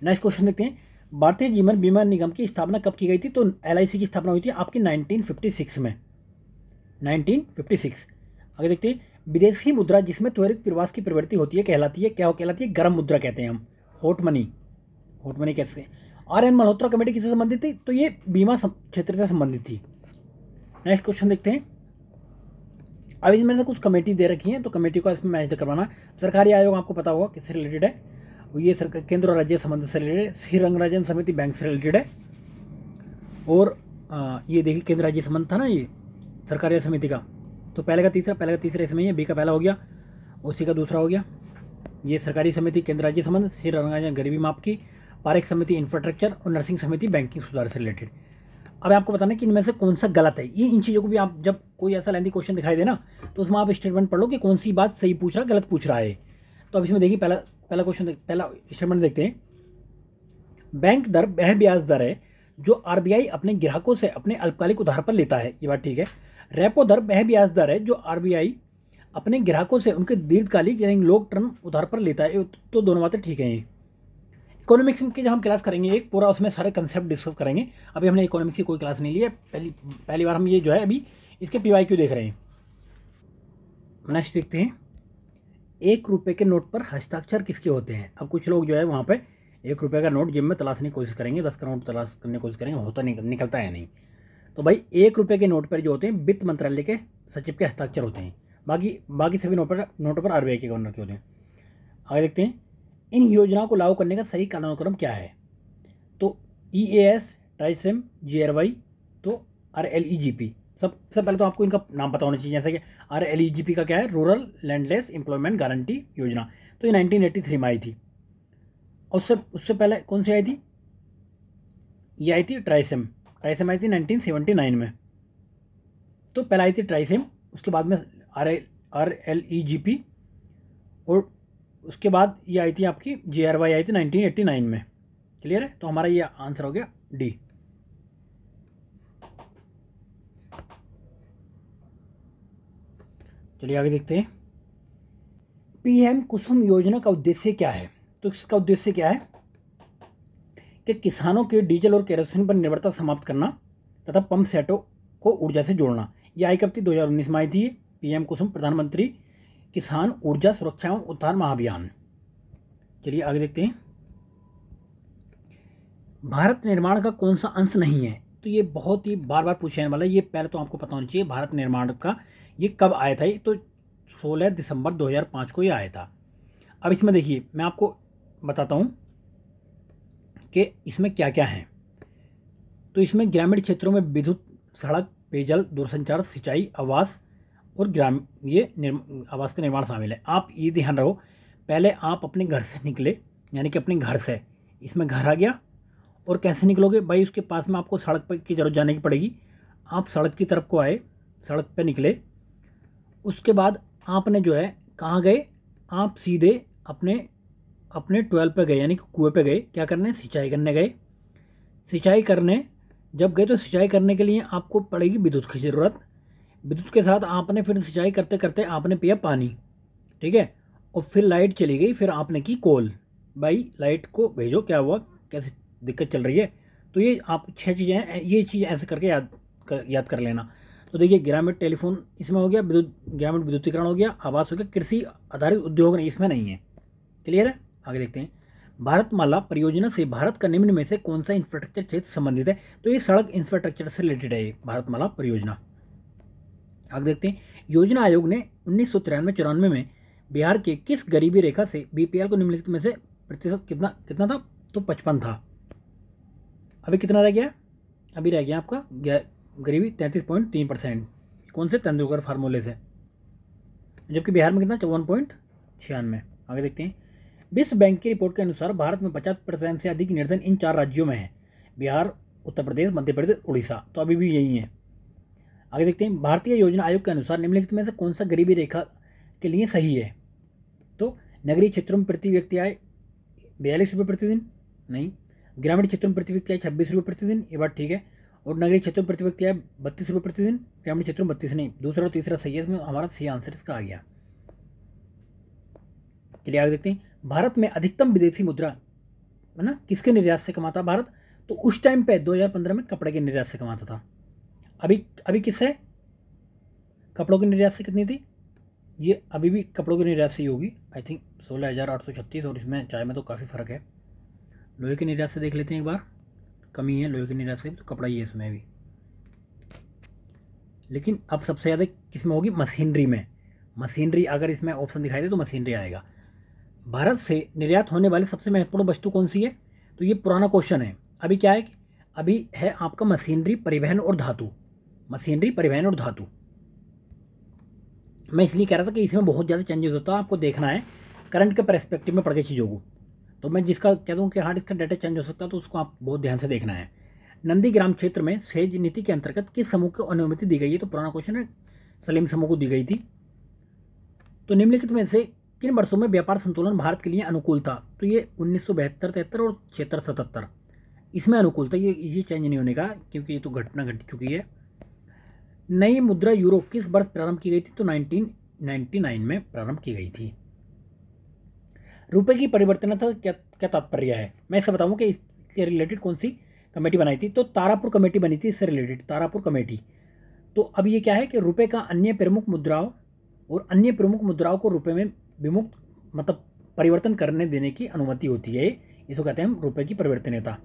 नेक्स्ट क्वेश्चन देखते हैं। भारतीय जीवन बीमा निगम की स्थापना कब की गई थी? तो LIC की स्थापना हुई थी आपकी 1956 में, 1956। आगे देखते हैं। विदेशी मुद्रा जिसमें त्वरित प्रवास की प्रवृत्ति होती है कहलाती है क्या? कहलाती है गर्म मुद्रा कहते हैं हम, हॉट मनी कहते हैं। RN मल्होत्रा कमेटी किससे संबंधित थी? तो ये बीमा क्षेत्र से संबंधित थी। नेक्स्ट क्वेश्चन देखते हैं। अब इसमें से कुछ कमेटी दे रखी है, तो कमेटी को इसमें मैच करवाना। सरकारी आयोग आपको पता होगा किससे रिलेटेड है, ये केंद्र और राज्य संबंध से रिलेटेड। श्री रंगराजन समिति बैंक से रिलेटेड है। और ये देखिए केंद्र राज्य संबंध था ना ये सरकारी समिति का, तो पहले का तीसरा इसमें है। बी का पहला हो गया, उसी का दूसरा हो गया। ये सरकारी समिति केंद्र राज्य संबंध, श्री रंगराजन गरीबी माप की, पारेख समिति इंफ्रास्ट्रक्चर और नर्सिंग समिति बैंकिंग सुधार से रिलेटेड। अब आपको बताना कि इनमें से कौन सा गलत है। ये इन चीज़ों को भी आप जब कोई ऐसा लेंदी क्वेश्चन दिखाई दे ना, तो उसमें आप स्टेटमेंट पढ़ लो कि कौन सी बात सही पूछ रहा है, गलत पूछ रहा है। तो अब इसमें देखिए पहला क्वेश्चन, पहला स्टेटमेंट देखते हैं। बैंक दर वह ब्याज दर है जो RBI अपने ग्राहकों से अपने अल्पकालिक उधार पर लेता है, ये बात ठीक है। रेपो दर वह ब्याज दर है जो RBI अपने ग्राहकों से उनके दीर्घकालिक यानी लॉन्ग टर्म उधार पर लेता है। तो दोनों बातें ठीक हैं। इकोनॉमिक्स की जब हम क्लास करेंगे एक पूरा, उसमें सारे कंसेप्ट डिस्कस करेंगे। अभी हमने इकोनॉमिक्स की कोई क्लास नहीं ली है, पहली बार हम ये जो है अभी इसके PYQ देख रहे हैं। नेक्स्ट देखते हैं। 1 रुपये के नोट पर हस्ताक्षर किसके होते हैं? अब कुछ लोग जो है वहाँ पे 1 रुपये का नोट जेब में तलाशने की कोशिश करेंगे, 10 का नोट तलाश करने की कोशिश करेंगे, होता नहीं, निकलता है नहीं। तो भाई 1 रुपये के नोट पर जो होते हैं वित्त मंत्रालय के सचिव के हस्ताक्षर होते हैं। बाकी सभी नोटों पर RBI के गवर्नर के होते हैं। आगे देखते हैं। इन योजनाओं को लागू करने का सही कालानुक्रम क्या है? तो EAS, ट्राइसेम, GRY, तो RLEGP। सबसे पहले तो आपको इनका नाम पता होना चाहिए, जैसे कि RLEGP का क्या है? रूरल लैंडलेस एम्प्लॉयमेंट गारंटी योजना। तो ये 1983 में आई थी। और उससे पहले कौन सी आई थी? ये आई थी ट्राइसेम आई थी 1979 में। तो पहले आई थी ट्राइसेम, उसके बाद में RLEGP, और उसके बाद ये आई थी आपकी GRY आई थी 1989 में। क्लियर है? तो हमारा ये आंसर हो गया D। चलिए आगे देखते हैं। PM कुसुम योजना का उद्देश्य क्या है? तो इसका उद्देश्य क्या है कि किसानों के डीजल और केरोसिन पर निर्भरता समाप्त करना तथा पंप सेटों को ऊर्जा से जोड़ना। यह आई कब थी? 2019 में आई थी। पीएम कुसुम, प्रधानमंत्री किसान ऊर्जा सुरक्षा एवं उत्थान महाअभियान। चलिए आगे देखते हैं। भारत निर्माण का कौन सा अंश नहीं है? तो ये बहुत ही बार बार पूछने वाला है, ये पहले तो आपको पता होना चाहिए भारत निर्माण का ये कब आया था। ये तो 16 दिसंबर 2005 को ये आया था। अब इसमें देखिए मैं आपको बताता हूँ कि इसमें क्या क्या है। तो इसमें ग्रामीण क्षेत्रों में विद्युत, सड़क, पेयजल, दूरसंचार, सिंचाई, आवास और आवास का निर्माण शामिल है। आप ये ध्यान रखो, पहले आप अपने घर से निकले, यानी कि अपने घर से, इसमें घर आ गया, और कैसे निकलोगे भाई? उसके पास में आपको सड़क पर की जरूरत जाने की पड़ेगी। आप सड़क की तरफ को आए, सड़क पे निकले, उसके बाद आपने जो है कहाँ गए? आप सीधे अपने ट्वेल्व पे गए, यानी कि कुएं पे गए। क्या करने? सिंचाई करने गए। सिंचाई करने जब गए तो सिंचाई करने के लिए आपको पड़ेगी विद्युत की ज़रूरत। विद्युत के साथ आपने फिर सिंचाई करते करते आपने पिया पानी, ठीक है, और फिर लाइट चली गई, फिर आपने की कॉल, भाई लाइट को भेजो, क्या हुआ, कैसे दिक्कत चल रही है। तो ये आप 6 चीज़ें हैं, ये चीज़ ऐसे करके याद कर लेना। तो देखिए ग्रामीण टेलीफोन इसमें हो गया, ग्रामीण विद्युतीकरण हो गया, आवास हो गया, कृषि आधारित उद्योग नहीं, इसमें नहीं है। क्लियर है? आगे देखते हैं। भारतमाला परियोजना से भारत का निम्न में से कौन सा इंफ्रास्ट्रक्चर क्षेत्र संबंधित है? तो ये सड़क इंफ्रास्ट्रक्चर से रिलेटेड है, ये भारतमाला परियोजना। आगे देखते हैं। योजना आयोग ने 1993-94 में बिहार के किस गरीबी रेखा से बीपीएल को निम्नलिखित में से प्रतिशत कितना था? तो 55 था। अभी कितना रह गया? अभी रह गया आपका गरीबी 33.3%। कौन से? तेंदुलकर फार्मूले से। जबकि बिहार में कितना? 54.96। आगे देखते हैं। विश्व बैंक की रिपोर्ट के अनुसार भारत में 50% से अधिक निर्धन इन 4 राज्यों में है: बिहार, उत्तर प्रदेश, मध्य प्रदेश, उड़ीसा। तो अभी भी यही है। आगे देखते हैं। भारतीय योजना आयोग के अनुसार निम्नलिखित में से कौन सा गरीबी रेखा के लिए सही है? तो नगरीय क्षेत्रों में प्रति व्यक्ति आय 42 रुपये प्रतिदिन, नहीं। ग्रामीण क्षेत्रों में प्रति व्यक्ति आय 26 रुपये प्रतिदिन, ये बात ठीक है। और नगरीय क्षेत्रों में प्रति व्यक्ति आय 32 रुपये प्रतिदिन, ग्रामीण क्षेत्रों में 32 नहीं। दूसरा और तीसरा सही है, इसमें हमारा सही आंसर इसका आ गया। चलिए आगे देखते हैं। भारत में अधिकतम विदेशी मुद्रा है ना किसके निर्यात से कमाता भारत? तो उस टाइम पे 2015 में कपड़े के निर्यात से कमाता था। अभी किससे? कपड़ों के निर्यात से कितनी थी? ये अभी भी कपड़ों के निर्यात से ही होगी, आई थिंक 16,836। और इसमें चाय में तो काफ़ी फ़र्क है। लोहे के निर्यात से देख लेते हैं एक बार, कमी है लोहे के निर्यात से, तो कपड़ा ही है इसमें भी। लेकिन अब सबसे ज़्यादा किस में होगी? मशीनरी में। मशीनरी अगर इसमें ऑप्शन दिखाई दे तो मशीनरी आएगा। भारत से निर्यात होने वाली सबसे महत्वपूर्ण वस्तु कौन सी है? तो ये पुराना क्वेश्चन है। अभी क्या है? अभी है आपका मशीनरी, परिवहन और धातु। मशीनरी, परिवहन और धातु। मैं इसलिए कह रहा था कि इसमें बहुत ज़्यादा चेंजेस होता है, आपको देखना है करंट के पर्सपेक्टिव में पढ़ के चीज़ों को। तो मैं जिसका कहता हूँ कि हाँ इसका डाटा चेंज हो सकता है, तो उसको आप बहुत ध्यान से देखना है। नंदीग्राम क्षेत्र में सेज नीति के अंतर्गत किस समूह को अनुमति दी गई है? तो पुराना क्वेश्चन है, सलीम समूह को दी गई थी। तो निम्नलिखित में से किन वर्षों में व्यापार संतुलन भारत के लिए अनुकूल था? तो ये 1972-73 और 76-77 इसमें अनुकूल था। ये चेंज नहीं होने का, क्योंकि ये तो घटना घट चुकी है। नई मुद्रा यूरो किस वर्ष प्रारंभ की गई थी? तो 1999 में प्रारंभ की गई थी। रुपए की परिवर्तनता क्या तात्पर्य है? मैं इसे बताऊं कि इसके रिलेटेड कौन सी कमेटी बनाई थी? तो तारापुर कमेटी बनी थी इससे रिलेटेड, तारापुर कमेटी। तो अब ये क्या है कि रुपए का अन्य प्रमुख मुद्राओं और अन्य प्रमुख मुद्राओं को रुपए में विमुक्त मतलब परिवर्तन करने देने की अनुमति होती है। इसको कहते हैं हम रुपए की परिवर्तनीयता।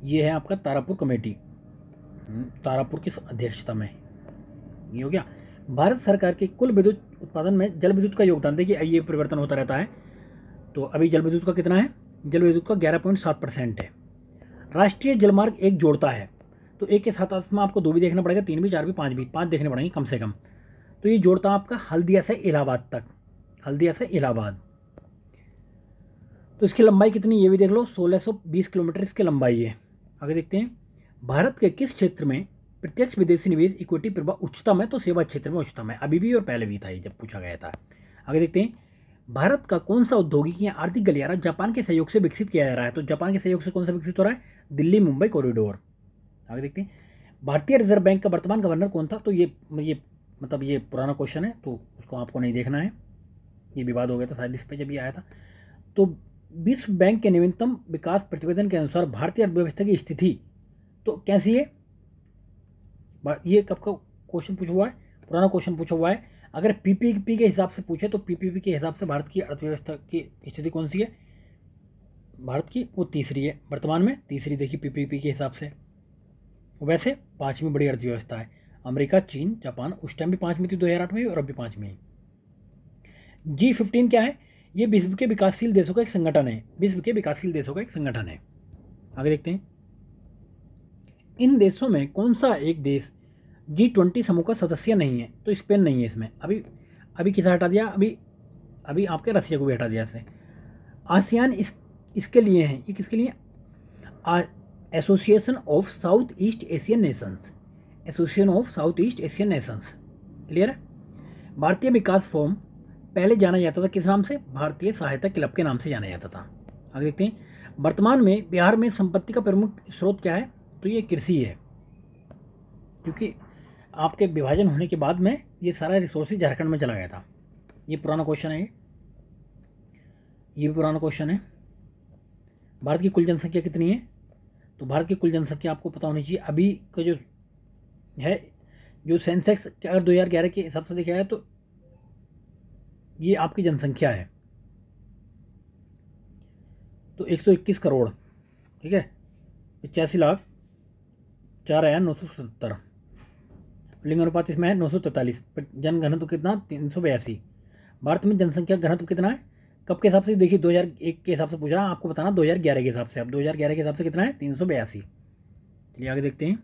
ये है आपका तारापुर कमेटी, तारापुर की अध्यक्षता में ये हो गया। भारत सरकार के कुल विद्युत उत्पादन में जल विद्युत का योगदान, देखिए ये परिवर्तन होता रहता है। तो अभी जल विद्युत का कितना है? जल विद्युत का 11.7% है। राष्ट्रीय जलमार्ग एक जोड़ता है, तो एक के साथ में आपको 2 भी देखना पड़ेगा, 3 भी, 4 भी, 5 भी, 5 देखने पड़ेंगे कम से कम। तो ये जोड़ता है आपका हल्दिया से इलाहाबाद तक, हल्दिया से इलाहाबाद। तो इसकी लंबाई कितनी ये भी देख लो, 1620 किलोमीटर इसकी लंबाई है। आगे देखते हैं। भारत के किस क्षेत्र में प्रत्यक्ष विदेशी निवेश इक्विटी प्रभाव उच्चतम है? तो सेवा क्षेत्र में उच्चतम है, अभी भी और पहले भी था ये जब पूछा गया था। आगे देखते हैं। भारत का कौन सा औद्योगिक या आर्थिक गलियारा जापान के सहयोग से विकसित किया जा रहा है? तो जापान के सहयोग से कौन सा विकसित हो रहा है? दिल्ली मुंबई कॉरिडोर। आगे देखते हैं। भारतीय रिजर्व बैंक का वर्तमान गवर्नर कौन था? तो ये मतलब ये पुराना क्वेश्चन है, तो उसको आपको नहीं देखना है, ये विवाद हो गया था शायद इस पर जब ये आया था। तो विश्व बैंक के नवीनतम विकास प्रतिवेदन के अनुसार भारतीय अर्थव्यवस्था की स्थिति तो कैसी है? ये कब का क्वेश्चन पूछा हुआ है? पुराना क्वेश्चन पूछा हुआ है। अगर पीपीपी के हिसाब से पूछे तो पीपीपी के हिसाब से भारत की अर्थव्यवस्था की स्थिति कौन सी है? भारत की वो तीसरी है, वर्तमान में तीसरी देखिए पीपीपी के हिसाब से। वैसे पाँचवीं बड़ी अर्थव्यवस्था है। अमेरिका, चीन, जापान उस टाइम भी पाँचवीं थी 2008 में और अब भी पाँचवीं है। G15 क्या है? ये विश्व के विकासशील देशों का एक संगठन है। विश्व के विकासशील देशों का एक संगठन है। आगे देखते हैं, इन देशों में कौन सा एक देश G20 समूह का सदस्य नहीं है? तो स्पेन नहीं है इसमें। अभी किसे हटा दिया? अभी आपके रसिया को भी हटा दिया इससे। आसियान इसके लिए है। ये किसके लिए? Association of south east Asian Nations. Association of south east Asian Nations. Clear है? भारतीय विकास फोरम पहले जाना जाता था किस नाम से? भारतीय सहायता क्लब के नाम से जाना जाता था। आगे देखते हैं, वर्तमान में बिहार में संपत्ति का प्रमुख स्रोत क्या है? तो ये कृषि है, क्योंकि आपके विभाजन होने के बाद में ये सारा रिसोर्सेज झारखंड में चला गया था। ये पुराना क्वेश्चन है, ये भी पुराना क्वेश्चन है। भारत की कुल जनसंख्या कितनी है? तो भारत की कुल जनसंख्या आपको पता होनी चाहिए। अभी का जो है, जो सेंसेक्स अगर 2011 के हिसाब से देखा जाए तो ये आपकी जनसंख्या है तो 121 करोड़, ठीक है, 85,04,977। लिंग अनुपात इसमें है 943। जन घनत्व कितना? 382। भारत में जनसंख्या घनत्व कितना है? कब के हिसाब से? देखिए 2001 के हिसाब से पूछ रहा हूँ आपको बताना, 2011 के हिसाब से। अब 2011 के हिसाब से कितना है? 382। चलिए आगे देखते हैं,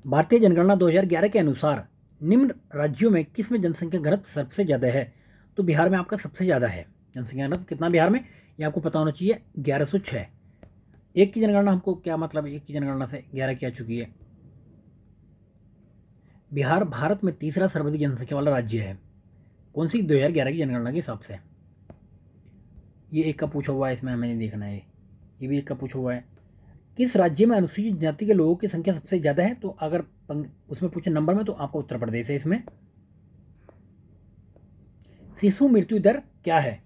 भारतीय जनगणना 2011 के अनुसार निम्न राज्यों में किस में जनसंख्या घनत्व सबसे ज़्यादा है? तो बिहार में आपका सबसे ज़्यादा है जनसंख्या घनत्व। कितना बिहार में? ये आपको पता होना चाहिए, 1106। एक की जनगणना हमको क्या मतलब? एक की जनगणना से 11 की आ चुकी है। बिहार भारत में तीसरा सर्वाधिक जनसंख्या वाला राज्य है। कौन सी? 2011 की जनगणना के हिसाब से। ये एक का पूछा हुआ है, इसमें हमें नहीं देखना है। ये भी एक का पूछा हुआ है, किस राज्य में अनुसूचित जाति के लोगों की संख्या सबसे ज़्यादा है? तो अगर उसमें पूछे नंबर में तो आपका उत्तर प्रदेश है इसमें। शिशु मृत्यु दर क्या है?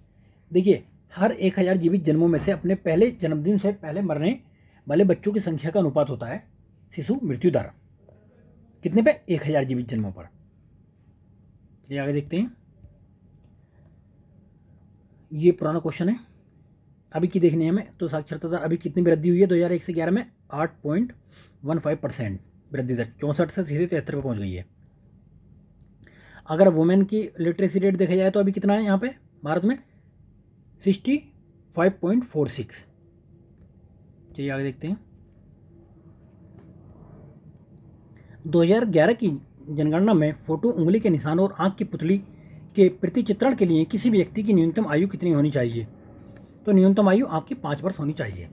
देखिए, हर 1000 जीवित जन्मों में से अपने पहले जन्मदिन से पहले मरने वाले बच्चों की संख्या का अनुपात होता है शिशु मृत्यु दर। कितने पे? 1000 जीवित जन्मों पर। चलिए आगे देखते हैं, ये पुराना क्वेश्चन है, अभी की देखनी है हमें। तो साक्षरता दर अभी कितनी वृद्धि हुई है 2001 से 11 में? 8.15% वृद्धि दर, 64 से सीधे 73 पर पहुंच गई है। अगर वुमेन की लिटरेसी रेट देखा जाए तो अभी कितना है यहाँ पे भारत में? 65.46। चलिए आगे देखते हैं, 2011 की जनगणना में फोटो, उंगली के निशान और आंख की पुतली के प्रतिचित्रण के लिए किसी व्यक्ति की न्यूनतम आयु कितनी होनी चाहिए? तो न्यूनतम आयु आपकी 5 वर्ष होनी चाहिए।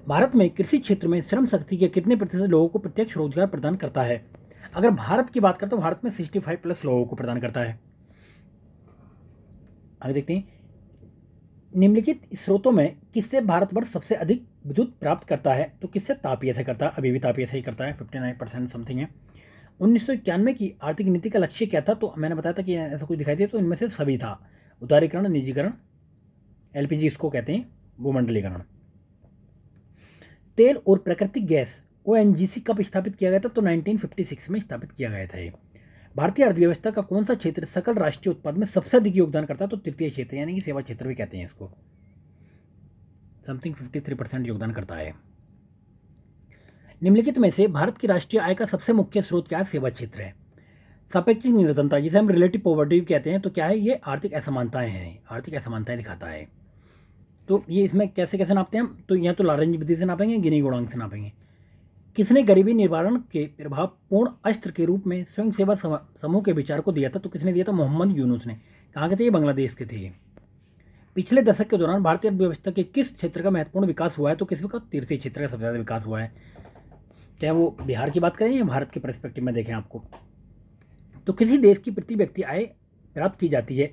भारत में कृषि क्षेत्र में श्रम शक्ति के कितने प्रतिशत लोगों को प्रत्यक्ष रोजगार प्रदान करता है? अगर भारत की बात करें तो भारत में 65+ लोगों को प्रदान करता है। आगे देखते हैं, निम्नलिखित स्रोतों में किससे भारतवर्ष सबसे अधिक विद्युत प्राप्त करता है? तो किससे? तापीय से करता है। अभी भी तापीय से ही करता है, 59% समथिंग है। 1991 की आर्थिक नीति का लक्ष्य क्या था? तो मैंने बताया था कि ऐसा कुछ दिखाई दिया, तो इनमें से सभी था, उदारीकरण, निजीकरण, LPG इसको कहते हैं, भूमंडलीकरण। तेल और प्राकृतिक गैस ONGC कब स्थापित किया गया था? तो 1956 में स्थापित किया गया था ये। भारतीय अर्थव्यवस्था का कौन सा क्षेत्र सकल राष्ट्रीय उत्पाद में सबसे अधिक योगदान करता है? तो तृतीय क्षेत्र, यानी कि सेवा क्षेत्र भी कहते हैं इसको, समथिंग 53% योगदान करता है। निम्नलिखित में से भारत की राष्ट्रीय आय का सबसे मुख्य स्रोत क्या है? सेवा क्षेत्र है। सापेक्षिक निर्धनता, जिसे हम रिलेटिव पॉवर्टी कहते हैं, तो क्या है? ये आर्थिक असमानताएं हैं, आर्थिक असमानताएं दिखाता है। तो ये इसमें कैसे कैसे नापते हैं हम? तो या तो लारेंज विधि से नापेंगे, गिनी गुणांक से नापेंगे। किसने गरीबी निवारण के प्रभावपूर्ण अस्त्र के रूप में स्वयं सेवा समूह के विचार को दिया था? तो किसने दिया था? मोहम्मद यूनुस ने। कहाँ के थे? ये बांग्लादेश के थे। पिछले दशक के दौरान भारतीय अर्थव्यवस्था के किस क्षेत्र का महत्वपूर्ण विकास हुआ है? तो किसी का? तीसरे क्षेत्र का सबसे ज़्यादा विकास हुआ है। क्या वो बिहार की बात करें या भारत के पर्सपेक्टिव में देखें आपको? तो किसी देश की प्रति व्यक्ति आय प्राप्त की जाती है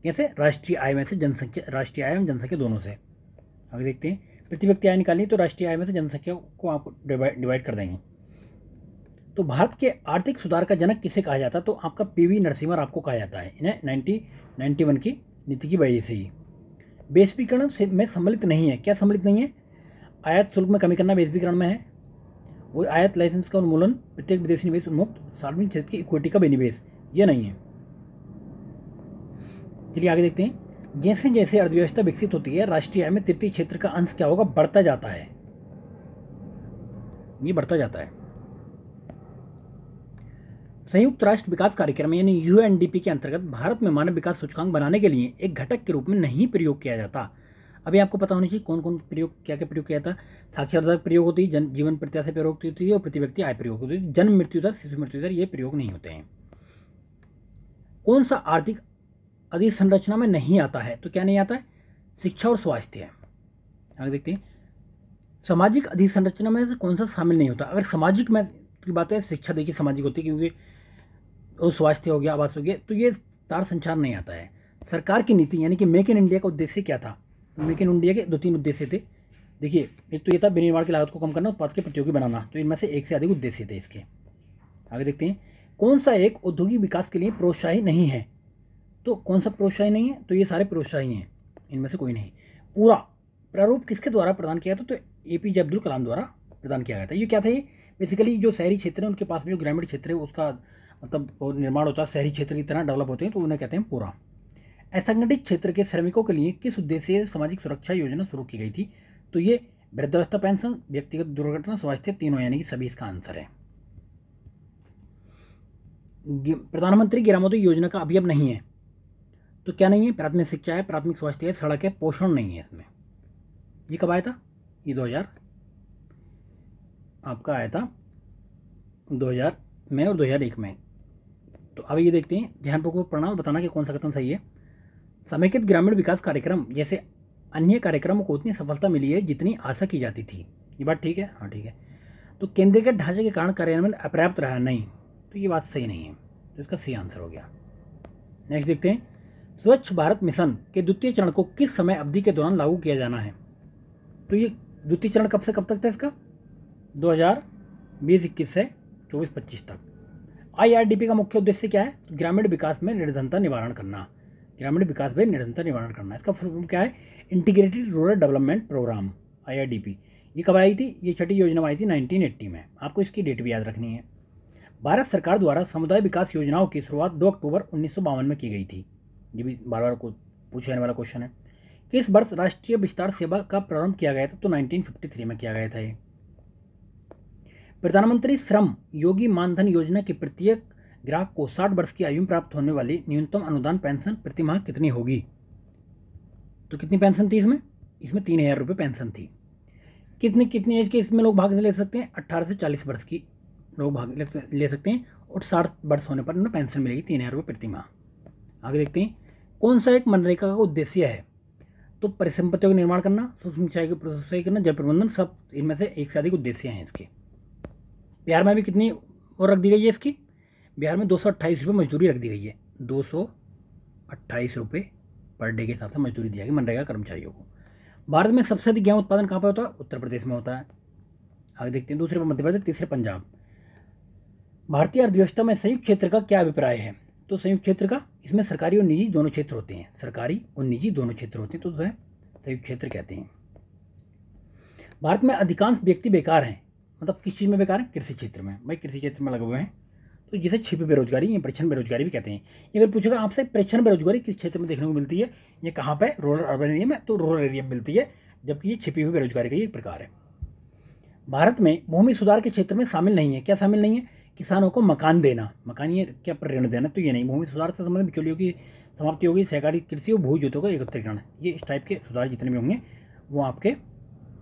कैसे? राष्ट्रीय आय में से जनसंख्या, राष्ट्रीय आय एवं जनसंख्या दोनों से। आगे देखते हैं, प्रति व्यक्ति आय निकालनी तो राष्ट्रीय आय में से जनसंख्या को आप डिवाइड कर देंगे। तो भारत के आर्थिक सुधार का जनक किसे कहा जाता है? तो आपका PV नरसिम्हा राव को कहा जाता है। इन्हें 1991 की नीति की वजह से ही। वैश्वीकरण से में सम्मिलित नहीं है। क्या सम्मिलित नहीं है? आयात शुल्क में कमी करना वैश्वीकरण में है। वो आयात लाइसेंस का उन्मूलन, प्रत्येक विदेशी निवेश उन्मुक्त, सार्वजनिक क्षेत्र की इक्विटी का विनिवेश, ये नहीं है। चलिए आगे देखते हैं। जैसे जैसे अर्थव्यवस्था विकसित होती है, राष्ट्रीय आय में तृतीय क्षेत्र का अंश क्या होगा? बढ़ता जाता है। ये बढ़ता जाता है। संयुक्त राष्ट्र विकास कार्यक्रम यानी यूएनडीपी के अंतर्गत भारत में मानव विकास सूचकांक बनाने के लिए एक घटक के रूप में नहीं प्रयोग किया जाता। अभी आपको पता होना चाहिए कौन कौन प्रयोग, क्या क्या प्रयोग किया जाता। साक्षरता प्रयोग होती है, जीवन प्रत्याशा प्रयोग होती है, और प्रति व्यक्ति आय प्रयोग होती है। जन्म मृत्यु दर, शिशु मृत्यु दर, ये प्रयोग नहीं होते हैं। कौन सा आर्थिक अधिसंरचना में नहीं आता है? तो क्या नहीं आता है? शिक्षा और स्वास्थ्य। आगे देखते हैं। सामाजिक अधिसंरचना में से कौन सा शामिल नहीं होता? अगर सामाजिक में की बात है, शिक्षा देखिए सामाजिक होती है, क्योंकि वो स्वास्थ्य हो गया, आवास हो गया, तो ये तार संचार नहीं आता है। सरकार की नीति यानी कि मेक इन इंडिया का उद्देश्य क्या था? तो मेक इन इंडिया के 2-3 उद्देश्य थे। देखिए, एक तो ये था विनिर्माण की लागत को कम करना, उत्पाद के प्रतियोगी बनाना। तो इनमें से एक से अधिक उद्देश्य थे इसके। आगे देखते हैं। कौन सा एक औद्योगिक विकास के लिए प्रोत्साही नहीं है? तो कौन सा प्रोत्साही नहीं है? तो ये सारे प्रोत्साही हैं, इनमें से कोई नहीं। पूरा प्रारूप किसके द्वारा प्रदान किया था? तो एपीजे अब्दुल कलाम द्वारा प्रदान किया गया था। ये क्या था? ये बेसिकली जो शहरी क्षेत्र है उनके पास में जो ग्रामीण क्षेत्र है उसका मतलब निर्माण होता है, शहरी क्षेत्र की तरह डेवलप होते हैं, तो उन्हें कहते हैं पूरा। असंगठित क्षेत्र के श्रमिकों के लिए किस उद्देश्य से सामाजिक सुरक्षा योजना शुरू की गई थी? तो ये वृद्धावस्था पेंशन, व्यक्तिगत दुर्घटना, स्वास्थ्य, तीनों यानी कि सभी इसका आंसर है। प्रधानमंत्री ग्रामोदय योजना का अभी अब नहीं है। तो क्या नहीं है? प्राथमिक शिक्षा है, प्राथमिक स्वास्थ्य है, सड़क है, पोषण नहीं है इसमें। ये कब आया था? ये 2000 आपका आया था 2000 में और 2001 में। तो अब ये देखते हैं। ध्यानपूर्वक पढ़ना और बताना कि कौन सा कथन सही है। समेकित ग्रामीण विकास कार्यक्रम जैसे अन्य कार्यक्रमों को उतनी सफलता मिली है जितनी आशा की जाती थी। ये बात ठीक है? हाँ ठीक है। तो केंद्रीय ढांचे के कारण कार्यान्वयन अपर्याप्त रहा नहीं, तो ये बात सही नहीं है, तो इसका सही आंसर हो गया। नेक्स्ट देखते हैं। स्वच्छ भारत मिशन के द्वितीय चरण को किस समय अवधि के दौरान लागू किया जाना है? तो ये द्वितीय चरण कब से कब तक था इसका? 2020-21 से 24-25 तक। आईआरडीपी का मुख्य उद्देश्य क्या है? तो ग्रामीण विकास में निर्धनता निवारण करना। ग्रामीण विकास में निर्धनता निवारण करना, इसका फुल फॉर्म क्या है? Integrated rural development programme, IRDP. ये कब आई थी? ये छठी योजना आई थी 1980 में। आपको इसकी डेट भी याद रखनी है। भारत सरकार द्वारा समुदाय विकास योजनाओं की शुरुआत 2 अक्टूबर 1952 में की गई थी। ये भी बार बार पूछे जाने वाला क्वेश्चन है। किस वर्ष राष्ट्रीय विस्तार सेवा का प्रारंभ किया गया था? तो 1953 में किया गया था ये। प्रधानमंत्री श्रम योगी मानधन योजना के प्रत्येक ग्राहक को 60 वर्ष की आयु में प्राप्त होने वाली न्यूनतम अनुदान पेंशन प्रतिमाह कितनी होगी? तो कितनी पेंशन थी इसमें? इसमें 3000 रुपये पेंशन थी। कितनी एज के इसमें लोग भाग ले सकते हैं? 18 से 40 वर्ष की लोग भाग ले सकते हैं, और 60 वर्ष होने पर उन्हें पेंशन मिलेगी 3000 रुपये प्रतिमाह। आगे देखते हैं। कौन सा एक मनरेगा का उद्देश्य है? तो परिसंपत्तियों का निर्माण करना, सूक्ष्म सिंचाई की प्रोत्साहित करना, जल प्रबंधन, सब इनमें से एक से अधिक उद्देश्य हैं इसके। बिहार में भी कितनी और रख दी गई है इसकी? बिहार में 228 रुपये मजदूरी रख दी गई है। 228 रुपये पर डे के हिसाब से मजदूरी दी जाएगी मनरेगा कर्मचारियों को। भारत में सबसे अधिक गेहूं उत्पादन कहाँ पर होता है? उत्तर प्रदेश में होता है। आगे देखते हैं। दूसरे पर मध्य प्रदेश, तीसरे पंजाब। भारतीय अर्थव्यवस्था में संयुक्त क्षेत्र का क्या अभिप्राय है? तो संयुक्त क्षेत्र का, इसमें सरकारी और निजी दोनों क्षेत्र होते हैं। सरकारी और निजी दोनों क्षेत्र होते हैं, तो संयुक्त क्षेत्र कहते हैं। भारत में अधिकांश व्यक्ति बेकार हैं। मतलब किस चीज़ में बेकार है? कृषि क्षेत्र में। भाई कृषि क्षेत्र में लगे हुए हैं, तो जिसे छिपी बेरोजगारी या परिच्छन बेरोजगारी भी कहते हैं। ये फिर पूछेगा आपसे परिच्छन बेरोजगारी किस क्षेत्र में देखने को मिलती है? ये कहाँ पे? रूरल अर्बन एरिया में। तो रूरल एरिया में मिलती है, जबकि ये छिपी हुई बेरोजगारी का एक प्रकार है। भारत में भूमि सुधार के क्षेत्र में शामिल नहीं है। क्या शामिल नहीं है? किसानों को मकान देना, मकान ये क्या पर ऋण देना, तो ये नहीं। भूमि सुधार से संबंधित बिचौलियों की समाप्ति होगी, सहकारी कृषि और भू जोतों का एकत्रीकरण, ये इस टाइप के सुधार जितने भी होंगे वो आपके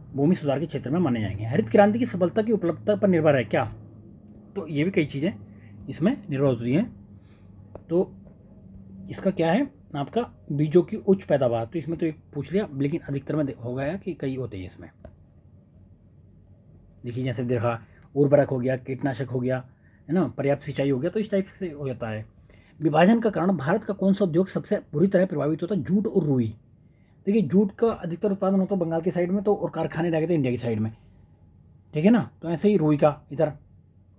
भूमि सुधार के क्षेत्र में माने जाएंगे। हरित क्रांति की सफलता की उपलब्धता पर निर्भर है क्या? तो ये भी कई चीज़ें इसमें निर्भर होती हैं। तो इसका क्या है आपका? बीजों की उच्च पैदावार। तो इसमें तो एक पूछ लिया, लेकिन अधिकतर में हो गया कि कई होते हैं इसमें। देखिए जैसे देखा, उर्वरक हो गया, कीटनाशक हो गया, है ना, पर्याप्त सिंचाई हो गया, तो इस टाइप से हो जाता है। विभाजन का कारण भारत का कौन सा उद्योग सबसे बुरी तरह प्रभावित होता है? जूट और रुई। देखिए जूट का अधिकतर उत्पादन होता है बंगाल की साइड में, तो और कारखाने रह गए थे इंडिया की साइड में, ठीक है ना। तो ऐसे ही रुई का इधर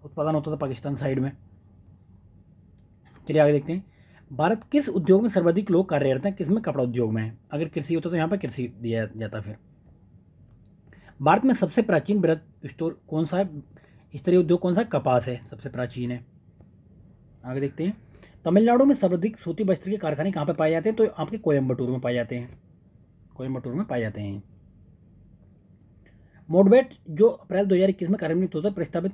उत्पादन होता था पाकिस्तान साइड में। चलिए आगे देखते हैं। भारत किस उद्योग में सर्वाधिक लोग कार्यरत हैं? किसमें? कपड़ा उद्योग में है। अगर कृषि होता तो यहाँ पर कृषि दिया जाता। फिर भारत में सबसे प्राचीन बृहद स्टोर कौन सा है? स्तरीय उद्योग कौन सा? कपास है, सबसे प्राचीन है। आगे देखते हैं, तमिलनाडु में सर्वाधिक सूती वस्त्र के कारखाने कहाँ पे पाए जाते हैं? तो आपके कोयम्बटूर में पाए जाते हैं, कोयम्बटूर में पाए जाते हैं। मोडबेट जो अप्रैल 2021 में कार्यान्वित होता है, प्रस्तावित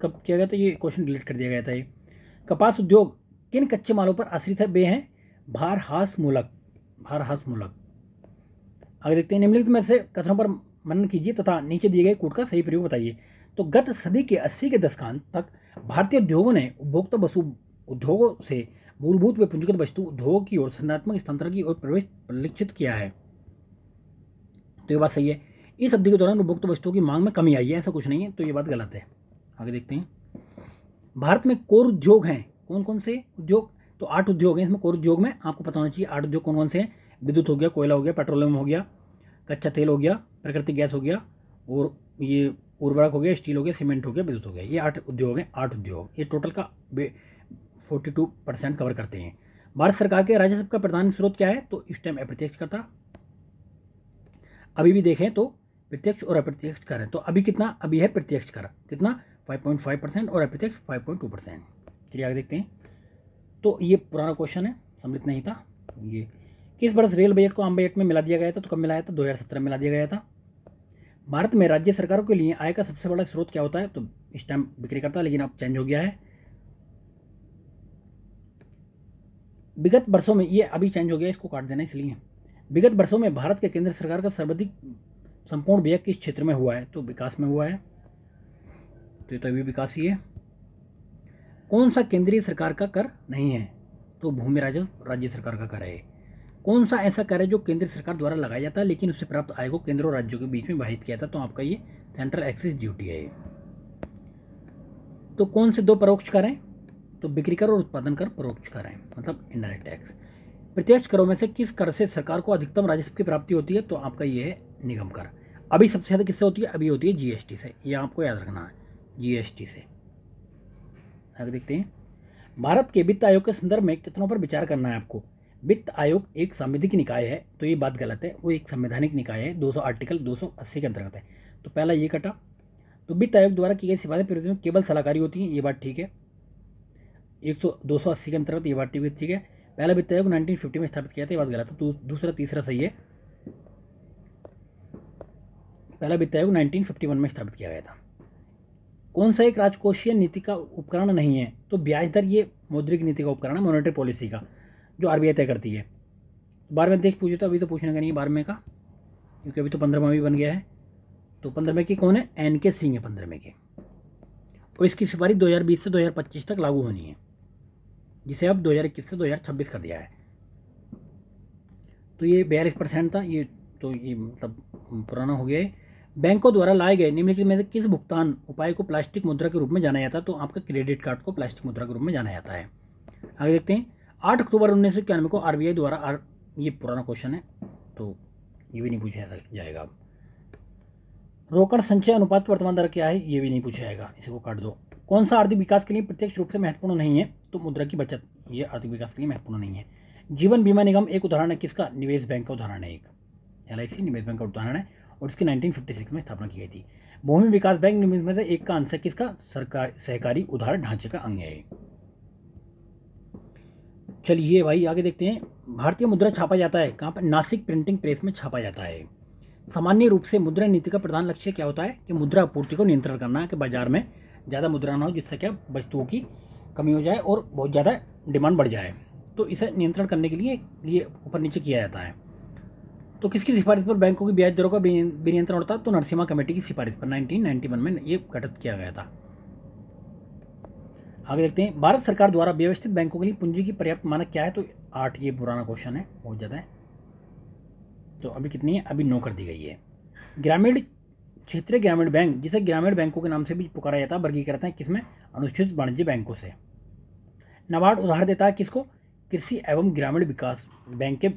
कब किया गया था? ये क्वेश्चन डिलीट कर दिया गया था। ये कपास उद्योग किन कच्चे मालों पर आश्रित है? वे हैं भारहास मूलक, भारहास मूलक। आगे देखते हैं, निम्नलिखित में से कथनों पर मनन कीजिए तथा नीचे दिए गए कूट का सही प्रयोग बताइए। तो गत सदी के 80 के दशकांत तक भारतीय उद्योगों ने उपभोक्ता वस्तु उद्योगों से मूलभूत व पूंजीगत वस्तु उद्योग की ओर संरचनात्मक स्थानांतरण की ओर प्रवेश परिलक्षित किया है। तो ये बात सही है। इस अवधि के दौरान उपभोक्ता वस्तुओं की मांग में कमी आई है, ऐसा कुछ नहीं है, तो ये बात गलत है। आगे देखते हैं, भारत में कोर उद्योग हैं कौन कौन से उद्योग? तो 8 उद्योग हैं इसमें। कोर उद्योग में आपको पता होना चाहिए 8 उद्योग कौन कौन से हैं। विद्युत हो गया, कोयला हो गया, पेट्रोलियम हो गया, कच्चा तेल हो गया, प्राकृतिक गैस हो गया, और ये उर्वरक हो गया, स्टील हो गया, सीमेंट हो गया, विद्युत हो गया। ये 8 उद्योग हैं, 8 उद्योग। ये टोटल का 42% कवर करते हैं। भारत सरकार के राजस्व का प्रधान स्रोत क्या है? तो इस टाइम अप्रत्यक्ष कर था। अभी भी देखें तो प्रत्यक्ष और अप्रत्यक्ष कर है। तो अभी कितना? अभी है प्रत्यक्ष कर कितना? 5.5% और अप्रत्यक्ष 5.2%। चलिए आगे देखते हैं। तो ये पुराना क्वेश्चन है, सम्मिलित नहीं था ये। किस वर्ष रेल बजट को आम बजट में मिला दिया गया था? तो कब मिलाया था? 2017 में मिला दिया गया था। भारत में राज्य सरकारों के लिए आय का सबसे बड़ा स्रोत क्या होता है? तो इस टाइम बिक्री करता, लेकिन अब चेंज हो गया है। विगत वर्षों में, ये अभी चेंज हो गया, इसको काट देना इसलिए। विगत वर्षों में भारत के केंद्र सरकार का सर्वाधिक संपूर्ण व्यय किस क्षेत्र में हुआ है? तो विकास में हुआ है। तो ये तो अभी विकास ही है। कौन सा केंद्रीय सरकार का कर नहीं है? तो भूमि राजस्व राज्य सरकार का कर है। कौन सा ऐसा कर है जो केंद्र सरकार द्वारा लगाया जाता है लेकिन उससे प्राप्त आय को केंद्र और राज्यों के बीच में विभाजित किया था? तो आपका ये सेंट्रल एक्साइज ड्यूटी है। तो कौन से 2 परोक्ष कर हैं? तो बिक्री कर और उत्पादन कर परोक्ष कर हैं, मतलब इनडायरेक्ट टैक्स। प्रत्यक्ष करों में से किस कर से सरकार को अधिकतम राजस्व की प्राप्ति होती है? तो आपका ये है निगम कर। अभी सबसे ज़्यादा किससे होती है? अभी होती है जीएसटी से, ये आपको याद रखना है, जीएसटी से। आगे देखते हैं, भारत के वित्त आयोग के संदर्भ में कितनों पर विचार करना है आपको? वित्त आयोग एक सांविधिक निकाय है, तो ये बात गलत है, वो एक संवैधानिक निकाय है, 200 आर्टिकल 280 के अंतर्गत है। तो पहला ये कटा। तो वित्त आयोग द्वारा की गई सिफारिश प्रवृत्ति में केवल सलाहकारी होती है, ये बात ठीक है। 280 के अंतर्गत ये बात ठीक है। पहला वित्त आयोग 1950 में स्थापित किया था, ये बात गलत है। तो दूसरा तीसरा सही है। पहला वित्त आयोग 1951 में स्थापित किया गया था। कौन सा एक राजकोषीय नीति का उपकरण नहीं है? तो ब्याज दर ये मौद्रिक नीति का उपकरण है, मॉनेटरी पॉलिसी का, जो आरबीआई तय करती है। 12वें देख पूछे तो अभी तो पूछने का नहीं है 12वें का, क्योंकि अभी तो 15वां भी बन गया है। तो 15वें के कौन है? एनके सिंह है 15वें के, और इसकी सिफारिश 2020 से 2025 तक लागू होनी है, जिसे अब 2021 से 2026 कर दिया है। तो ये 42% था, ये तो ये मतलब पुराना हो गया है। बैंकों द्वारा लाए गए निम्नलिखित में से किस भुगतान उपाय को प्लास्टिक मुद्रा के रूप में जाना जाता है? तो आपका क्रेडिट कार्ड को प्लास्टिक मुद्रा के रूप में जाना जाता है। आगे देखते हैं, 8 अक्टूबर 1991 को आरबीआई द्वारा ये पुराना क्वेश्चन है, तो ये भी नहीं पूछा जाएगा। रोकड़ संचय अनुपात की वर्तमान दर क्या है? ये भी नहीं पूछा जाएगा, इसी को काट दो। कौन सा आर्थिक विकास के लिए प्रत्यक्ष रूप से महत्वपूर्ण नहीं है? तो मुद्रा की बचत, ये आर्थिक विकास के लिए महत्वपूर्ण नहीं है। जीवन बीमा निगम एक उदाहरण है किसका? निवेश बैंक का उदाहरण है, एक LIC निवेश बैंक का उदाहरण है, और इसकी 1956 में स्थापना की गई थी। भूमि विकास बैंक निम्न में से एक का अंश है किसका? सरकार सहकारी उधार ढांचे का अंग है। चलिए भाई आगे देखते हैं, भारतीय मुद्रा छापा जाता है कहाँ पर? नासिक प्रिंटिंग प्रेस में छापा जाता है। सामान्य रूप से मुद्रा नीति का प्रधान लक्ष्य क्या होता है? कि मुद्रा आपूर्ति को नियंत्रण करना है, कि बाजार में ज़्यादा मुद्रा ना हो, जिससे क्या वस्तुओं की कमी हो जाए और बहुत ज़्यादा डिमांड बढ़ जाए। तो इसे नियंत्रण करने के लिए ये ऊपर नीचे किया जाता है। तो किसकी सिफारिश पर बैंकों की ब्याज दरों का विनियंत्रण होता है? तो नरसिम्हा कमेटी की सिफारिश पर 1991 में ये गठित किया गया था। आगे देखते हैं, भारत सरकार द्वारा व्यवस्थित बैंकों के लिए पूंजी की पर्याप्त मानक क्या है? तो 8, ये पुराना क्वेश्चन है, बहुत ज़्यादा है। तो अभी कितनी है? अभी 9 कर दी गई है। ग्रामीण क्षेत्रीय ग्रामीण बैंक, जिसे ग्रामीण बैंकों के नाम से भी पुकारा जाता है, वर्गीकृत है किसमें? अनुसूचित वाणिज्य बैंकों से। नाबार्ड उधार देता है किसको? कृषि एवं ग्रामीण विकास बैंक के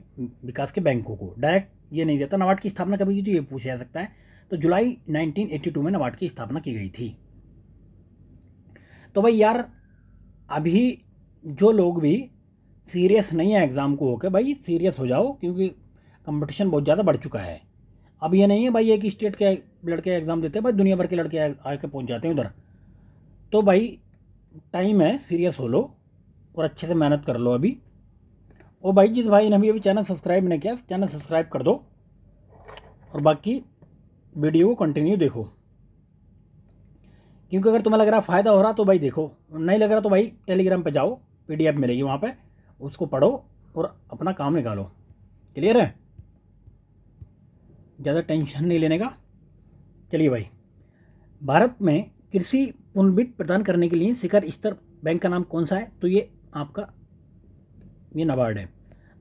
विकास के बैंकों को, डायरेक्ट ये नहीं देता। नाबार्ड की स्थापना कभी की? तो ये पूछा जा सकता है। तो जुलाई 1982 में नाबार्ड की स्थापना की गई थी। तो भाई यार, अभी जो लोग भी सीरियस नहीं है एग्ज़ाम को होके भाई, सीरियस हो जाओ, क्योंकि कंपटीशन बहुत ज़्यादा बढ़ चुका है। अब ये नहीं है भाई एक स्टेट के लड़के एग्ज़ाम देते हैं, भाई दुनिया भर के लड़के आके पहुंच जाते हैं उधर। तो भाई टाइम है, सीरियस हो लो और अच्छे से मेहनत कर लो अभी। और भाई जिस भाई ने अभी चैनल सब्सक्राइब नहीं किया, चैनल सब्सक्राइब कर दो और बाकी वीडियो को कंटिन्यू देखो, क्योंकि अगर तुम्हें लग रहा फ़ायदा हो रहा तो भाई देखो, नहीं लग रहा तो भाई टेलीग्राम पे जाओ, PDF मिलेगी वहाँ पे, उसको पढ़ो और अपना काम निकालो। क्लियर है? ज़्यादा टेंशन नहीं लेने का। चलिए भाई, भारत में कृषि पुनर्वित्त प्रदान करने के लिए शिखर स्तर बैंक का नाम कौन सा है? तो ये आपका ये नाबार्ड है।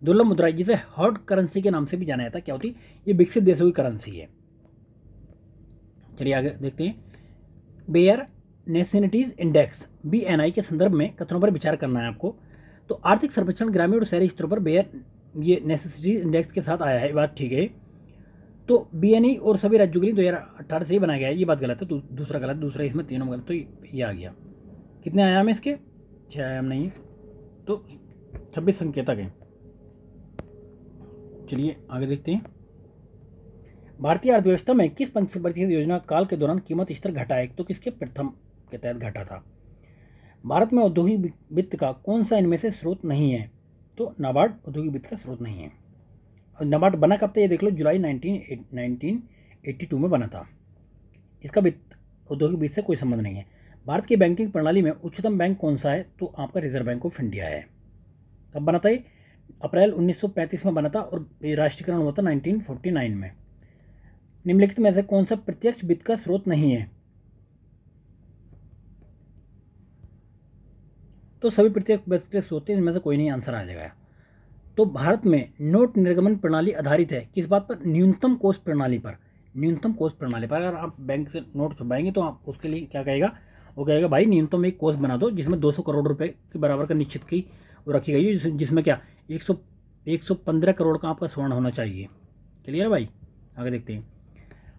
दुर्लभ मुद्राएं, जिसे हॉट करेंसी के नाम से भी जाना जाता है, क्या होती है? ये विकसित देशों की करेंसी है। चलिए आगे देखते हैं। बेयर नेशनलिटीज इंडेक्स BNI के संदर्भ में कथनों पर विचार करना है आपको। तो आर्थिक सर्वेक्षण ग्रामीण और शहरी स्तरों पर बेयर ये नेसेसिटी इंडेक्स के साथ आया है, बात ठीक है। तो BNI और सभी राज्यों के लिए 2018 से ही बनाया गया है, ये बात गलत है। दूसरा गलत, दूसरा इसमें तीनों गलत, तो ये आ गया। कितने आयाम है इसके? 6 आयाम नहीं है, तो 26 संकेतक हैं। चलिए आगे देखते हैं। भारतीय अर्थव्यवस्था में किस पंचवर्षीय योजना काल के दौरान कीमत स्तर घटा है? तो किसके प्रथम के तहत घटा था? भारत में औद्योगिक वित्त का कौन सा इनमें से स्रोत नहीं है? तो नाबार्ड औद्योगिक वित्त का स्रोत नहीं है। और नाबार्ड बना कब था ये देख लो, जुलाई 1982 में बना था। इसका वित्त औद्योगिक वित्त से कोई संबंध नहीं है। भारत की बैंकिंग प्रणाली में उच्चतम बैंक कौन सा है? तो आपका रिजर्व बैंक ऑफ इंडिया है। कब बना था ये? अप्रैल 1935 में बना था और राष्ट्रीयकरण हुआ था 1949 में। निम्नलिखित में से कौन सा प्रत्यक्ष वित्त का स्रोत नहीं है? तो सभी प्रत्यक्ष वित्त के स्रोत इनमें से कोई नहीं, आंसर आ जाएगा। तो भारत में नोट निर्गमन प्रणाली आधारित है किस बात पर? न्यूनतम कोष प्रणाली पर। न्यूनतम कोष प्रणाली पर अगर आप बैंक से नोट छुपाएंगे तो आप उसके लिए क्या कहेगा? वो कहेगा भाई न्यूनतम एक कोष बना दो जिसमें 200 करोड़ रुपए के बराबर का निश्चित की वो रखी गई है, जिसमें क्या 115 करोड़ का आपका स्वर्ण होना चाहिए। क्लियर है भाई? आगे देखते हैं।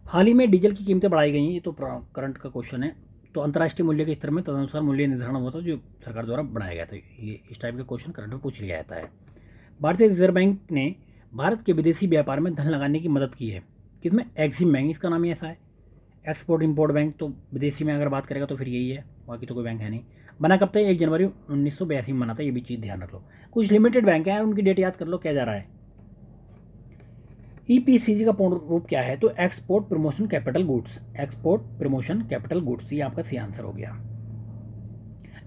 हाल ही में डीजल की कीमतें बढ़ाई गई हैं, ये तो करंट का क्वेश्चन है। तो अंतर्राष्ट्रीय मूल्य के स्तर में तदनुसार मूल्य निर्धारण हुआ था जो सरकार द्वारा बढ़ाया गया था। ये इस टाइप का क्वेश्चन करंट में पूछ लिया जाता है। भारतीय रिजर्व बैंक ने भारत के विदेशी व्यापार में धन लगाने की मदद की है किसमें? एक्सिम बैंक, इसका नाम ही ऐसा है। एक्सपोर्ट इंपोर्ट बैंक, तो विदेशी में अगर बात करेगा तो फिर यही है, बाकी तो कोई बैंक है नहीं। बना कब था? 1 जनवरी 1982 में बना था, ये भी चीज़ ध्यान रख लो। कुछ लिमिटेड बैंक हैं, उनकी डेट याद कर लो क्या जा रहा है। EPCG का पूर्ण रूप क्या है? तो export promotion capital goods. Export promotion capital goods, ये आपका सही आंसर हो गया।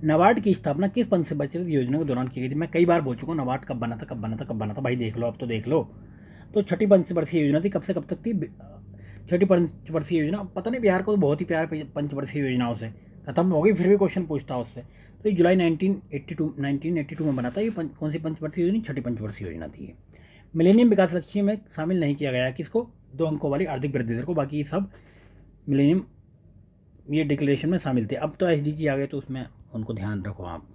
नाबार्ड की स्थापना किस पंचवर्षीय योजना के दौरान की गई थी? मैं कई बार बोल चुका हूँ नाबार्ड कब बना था, कब बना था, कब बना था। भाई देख लो, अब तो देख लो। तो छठी पंचवर्षीय योजना थी। कब से कब तक थी? छठी पंचवर्षीय योजना। पता नहीं, बिहार को तो बहुत ही प्यार पंचवर्षीय योजनाओं से खत्म हो गई, फिर भी क्वेश्चन पूछता उससे। तो ये जुलाई 1982 में बना था। ये कौन सी पंचवर्षीय योजना? छठी पंचवर्षीय योजना थी। मिलेनियम विकास लक्ष्य में शामिल नहीं किया गया किसको? 2 अंकों वाली आर्थिक वृद्धि दर को। बाकी सब मिलेनियम ये डिक्लेरेशन में शामिल थे। अब तो SDG आ गए तो उसमें उनको ध्यान रखो आप।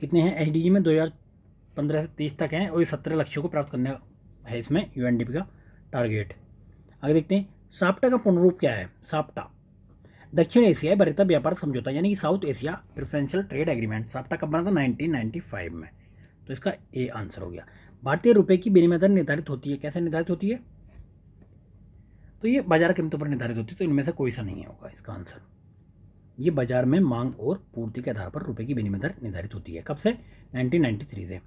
कितने हैं SDG में? 2015 से 30 तक हैं और ये 17 लक्ष्यों को प्राप्त करने है इसमें UNDP का टारगेट। आगे देखते हैं। साप्टा का पूर्ण रूप क्या है? साप्टा दक्षिण एशियाई वरीयता व्यापार समझौता, यानी कि south Asia preferential trade agreement. SAPTA कब बना था? 1995 में। तो इसका ए आंसर हो गया। भारतीय रुपए की विनिमय दर निर्धारित होती है, कैसे निर्धारित होती है? तो ये बाजार कीमतों पर निर्धारित होती है। तो इनमें से कोई सा नहीं होगा इसका आंसर। ये बाजार में मांग और पूर्ति के आधार पर रुपए की विनिमय दर निर्धारित होती है। कब से? 1993 से।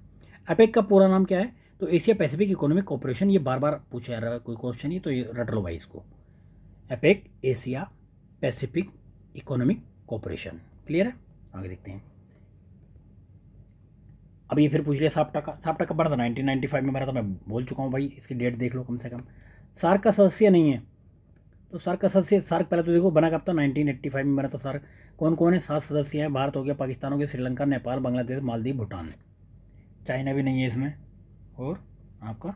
अपेक का पूरा नाम क्या है? तो एशिया पैसिफिक इकोनॉमिक कॉर्पोरेशन। ये बार बार पूछा जा रहा है कोई क्वेश्चन, ही तो ये रट लो भाई इसको। APEC Asia Pacific economic corporation. Clear है? आगे देखते हैं। अब ये फिर पूछ लिया साप्टा का। साप्टा कब बना था? 1995 में बना था। मैं बोल चुका हूँ भाई, इसकी डेट देख लो कम से कम। सार्क का सदस्य नहीं है, तो सार्क का सदस्य, सार्क पहले तो देखो बना कब था? 1985 में बना था सार्क। कौन कौन है? 7 सदस्य हैं। भारत हो गया, पाकिस्तान हो गया, श्रीलंका, नेपाल, बांग्लादेश, मालदीव, भूटान। चाइना भी नहीं है इसमें। और आपका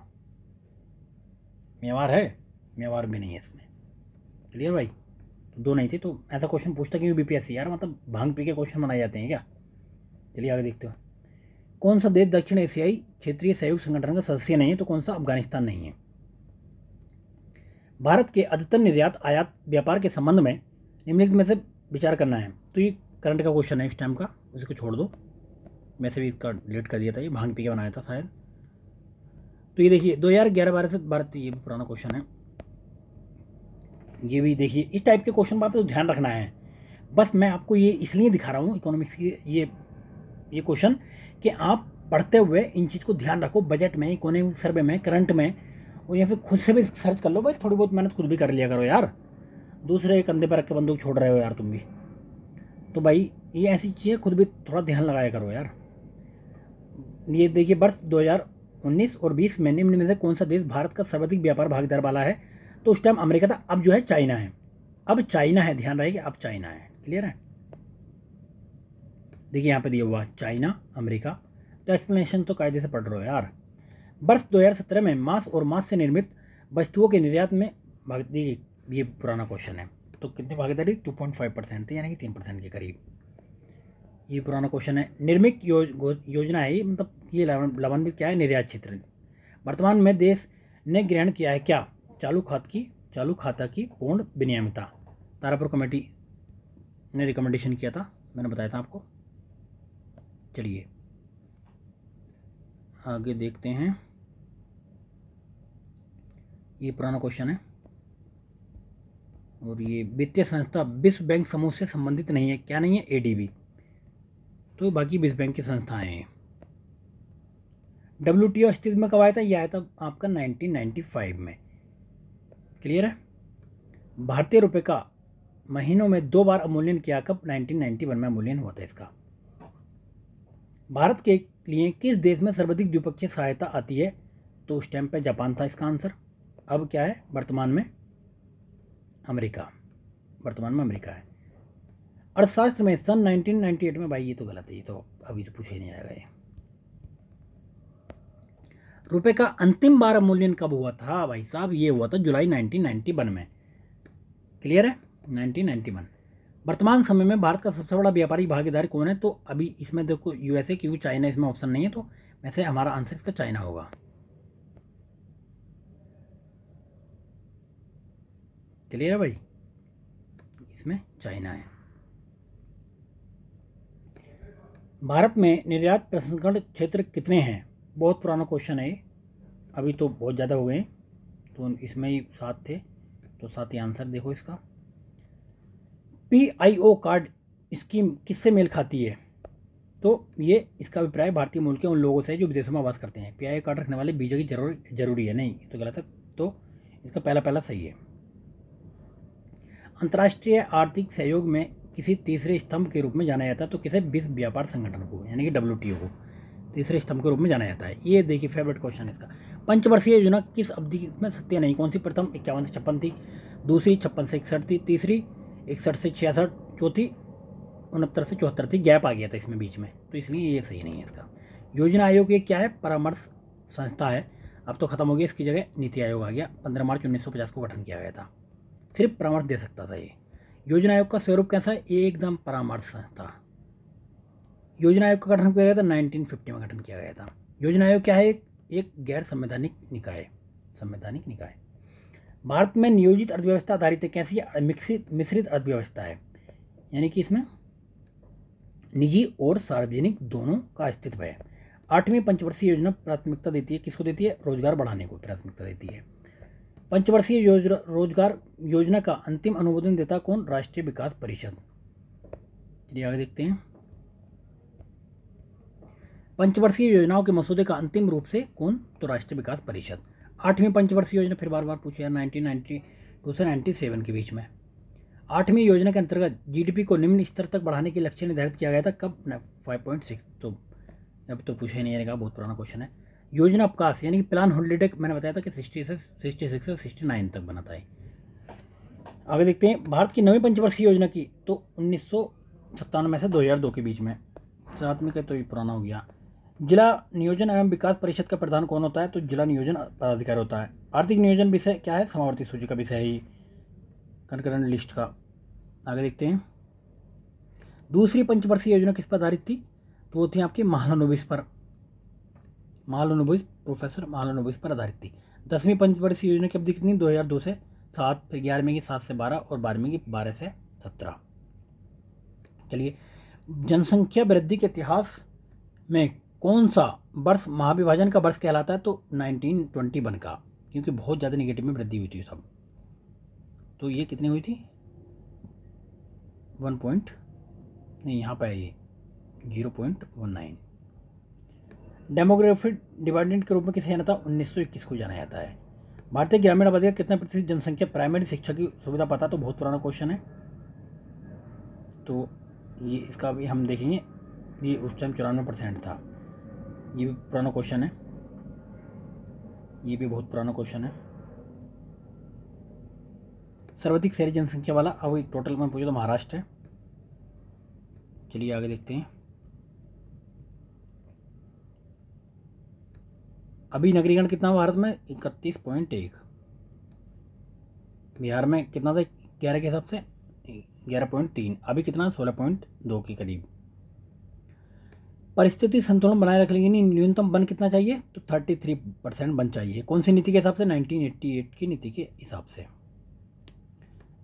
म्यांमार है? म्यांमार भी नहीं है इसमें। क्लियर भाई? तो 2 नहीं थे। तो ऐसा क्वेश्चन पूछता क्यों BPSC यार? मतलब भांग पी के क्वेश्चन बनाए जाते हैं क्या? चलिए आगे देखते हो। कौन सा देश दक्षिण एशियाई क्षेत्रीय सहयोग संगठन का सदस्य नहीं है? तो कौन सा? अफगानिस्तान नहीं है। भारत के अद्यतन निर्यात आयात व्यापार के संबंध में निम्नलिखित में से विचार करना है। तो ये करंट का क्वेश्चन है इस टाइम का, उसको छोड़ दो। वैसे भी इसका डिलीट कर दिया था, ये भांग पी के बनाया था शायद। तो ये देखिए 2011-12 से भारत, ये भी पुराना क्वेश्चन है। ये भी देखिए इस टाइप के क्वेश्चन पर आपको ध्यान रखना है। बस मैं आपको ये इसलिए दिखा रहा हूँ इकोनॉमिक्स की ये क्वेश्चन कि आप पढ़ते हुए इन चीज़ को ध्यान रखो, बजट में, इकोनॉमिक सर्वे में, करंट में, और या फिर खुद से भी सर्च कर लो भाई, थोड़ी बहुत मेहनत खुद भी कर लिया करो यार, दूसरे कंधे पर रख के बंदूक छोड़ रहे हो यार तुम भी। तो भाई ये ऐसी चीज़ें खुद भी थोड़ा ध्यान लगाया करो यार। ये देखिए वर्ष 2019 और 20 में निम्न में से कौन सा देश भारत का सर्वाधिक व्यापार भागीदार वाला है? तो उस टाइम अमेरिका था, अब जो है चाइना है। अब चाइना है, ध्यान रहे कि अब चाइना है। क्लियर है? देखिए यहाँ पे दिया हुआ चाइना, अमेरिका। तो एक्सप्लेनेशन तो कायदे से पढ़ रहे हो यार। वर्ष 2017 में मांस और मांस से निर्मित वस्तुओं के निर्यात में देखिए ये पुराना क्वेश्चन है, तो कितनी भागीदारी? 2.5% थी, यानी कि 3% के करीब। ये पुराना क्वेश्चन है। निर्मित योजना है, मतलब ये लाभान्वित क्या है? निर्यात क्षेत्र। वर्तमान में देश ने ग्रहण किया है क्या? चालू खाता की पूर्ण विनियमितता। तारापुर कमेटी ने रिकमेंडेशन किया था, मैंने बताया था आपको। चलिए आगे देखते हैं। ये पुराना क्वेश्चन है। और ये वित्तीय संस्था विश्व बैंक समूह से संबंधित नहीं है। क्या नहीं है? एडीबी। तो बाकी विश्व बैंक की संस्थाएं हैं। WTO अस्तित्व में कब आया था? यह आया था आपका 1995 में। क्लियर है? भारतीय रुपए का महीनों में 2 बार अवमूल्यन किया कब? 1991 में अवमूल्यन हुआ था इसका। भारत के लिए किस देश में सर्वाधिक द्विपक्षीय सहायता आती है? तो उस टाइम पे जापान था इसका आंसर। अब क्या है? वर्तमान में अमेरिका। वर्तमान में अमेरिका है। अर्थशास्त्र में सन 1998 में, भाई ये तो गलत है, ये तो अभी तो पूछा ही नहीं जाएगा। ये रुपए का अंतिम बार अवमूल्यन कब हुआ था भाई साहब? ये हुआ था जुलाई 1991 में। क्लियर है? 1991। वर्तमान समय में भारत का सबसे बड़ा व्यापारिक भागीदार कौन है? तो अभी इसमें देखो यूएसए, क्योंकि चाइना इसमें ऑप्शन नहीं है, तो वैसे हमारा आंसर इसका चाइना होगा। क्लियर है भाई? इसमें चाइना है। भारत में निर्यात प्रसंस्करण क्षेत्र कितने हैं? बहुत पुराना क्वेश्चन है, अभी तो बहुत ज़्यादा हो गए, तो इसमें ही 7 थे, तो 7 ही आंसर देखो इसका। PIO कार्ड स्कीम किससे मेल खाती है? तो ये इसका अभिप्राय भारतीय मूल के उन लोगों से जो विदेशों में आवास करते हैं। PIO कार्ड रखने वाले वीजा की जरूरी है? नहीं, तो गलत है, तो इसका पहला सही है। अंतर्राष्ट्रीय आर्थिक सहयोग में किसी तीसरे स्तंभ के रूप में जाना जाता है, तो किसे? विश्व व्यापार संगठन को, यानी कि WTO को तीसरे स्तंभ के रूप में जाना जाता है। ये देखिए फेवरेट क्वेश्चन इसका। पंचवर्षीय योजना किस अवधि में सत्य नहीं? कौन सी? प्रथम 51 से 56 थी, दूसरी 56 से 61 थी, तीसरी 61 से 66, चौथी 69 से 74 थी। गैप आ गया था इसमें बीच में, तो इसलिए ये सही नहीं है इसका। योजना आयोग ये क्या है? परामर्श संस्था है। अब तो खत्म हो गया, इसकी जगह नीति आयोग आ गया। 15 मार्च 1950 को गठन किया गया था, सिर्फ परामर्श दे सकता था ये। योजना आयोग का स्वरूप कैसा है? ये एकदम परामर्श संस्था। योजना आयोग का गठन किया गया था 1950 में गठन किया गया था। योजना आयोग क्या है? एक गैर संवैधानिक निकाय, संवैधानिक निकाय। भारत में नियोजित अर्थव्यवस्था आधारित है, कैसी है? मिश्रित अर्थव्यवस्था है, यानी कि इसमें निजी और सार्वजनिक दोनों का अस्तित्व है। 8वीं पंचवर्षीय योजना प्राथमिकता देती है, किसको देती है? रोजगार बढ़ाने को प्राथमिकता देती है। पंचवर्षीय रोजगार योजना का अंतिम अनुमोदन देता कौन? राष्ट्रीय विकास परिषद। चलिए आगे देखते हैं। पंचवर्षीय योजनाओं के मसौदे का अंतिम रूप से कौन? तो राष्ट्रीय विकास परिषद। 8वीं पंचवर्षीय योजना फिर बार पूछी यार, 1992 से 97 के बीच में। 8वीं योजना के अंतर्गत GDP को निम्न स्तर तक बढ़ाने के लक्ष्य निर्धारित किया गया था, कब? 5.6। तो अब तो पूछा ही नहीं जाएगा, बहुत पुराना क्वेश्चन है। योजना अवकाश यानी कि प्लान हॉलिडे, मैंने बताया था कि 66 से 69 तक बना था। आगे देखते हैं। भारत की 9वीं पंचवर्षीय योजना की, तो 1997 में से 2002 के बीच में। 7 में का तो ये पुराना हो गया। जिला नियोजन एवं विकास परिषद का प्रधान कौन होता है? तो जिला नियोजन पदाधिकारी होता है। आर्थिक नियोजन विषय क्या है? समावर्ती सूची का विषय है ही, कंकरेंट लिस्ट का। आगे देखते हैं। दूसरी पंचवर्षीय योजना किस पर आधारित थी? तो वो थी आपकी महालनोबिस पर, प्रोफेसर महालनोबिस पर आधारित थी। 10वीं पंचवर्षीय योजना की अवधि कितनी? 2002 से 7, फिर 11वीं की 7 से 12 और 12वीं की 12 से 17। चलिए, जनसंख्या वृद्धि के इतिहास में कौन सा वर्ष महाविभाजन का वर्ष कहलाता है? तो 1921 का, क्योंकि बहुत ज़्यादा निगेटिव में वृद्धि हुई थी सब। तो ये कितनी हुई थी? 1 पॉइंट नहीं, यहाँ पर है ये 0.19। डेमोग्राफिक डिविडेंड के रूप में किसे जाना था? 1921 को जाना जाता है। भारतीय ग्रामीण आबादी का कितना प्रतिशत जनसंख्या प्राइमरी शिक्षा की सुविधा पाता? तो बहुत पुराना क्वेश्चन है, तो ये इसका भी हम देखेंगे। ये उस टाइम 94% था। ये भी पुराना क्वेश्चन है, ये भी बहुत पुराना क्वेश्चन है। सर्वाधिक शहरी जनसंख्या वाला अब टोटल में पूछे तो महाराष्ट्र है। चलिए आगे देखते हैं। अभी नगरीकरण कितना भारत में? 31.1। बिहार में कितना था 11 के हिसाब से? 11.3। अभी कितना? 16.2 के करीब। परिस्थिति संतुलन बनाए रखने के लिए न्यूनतम वन कितना चाहिए? तो 33% वन चाहिए। कौन सी नीति के हिसाब से? 1988 की नीति के हिसाब से।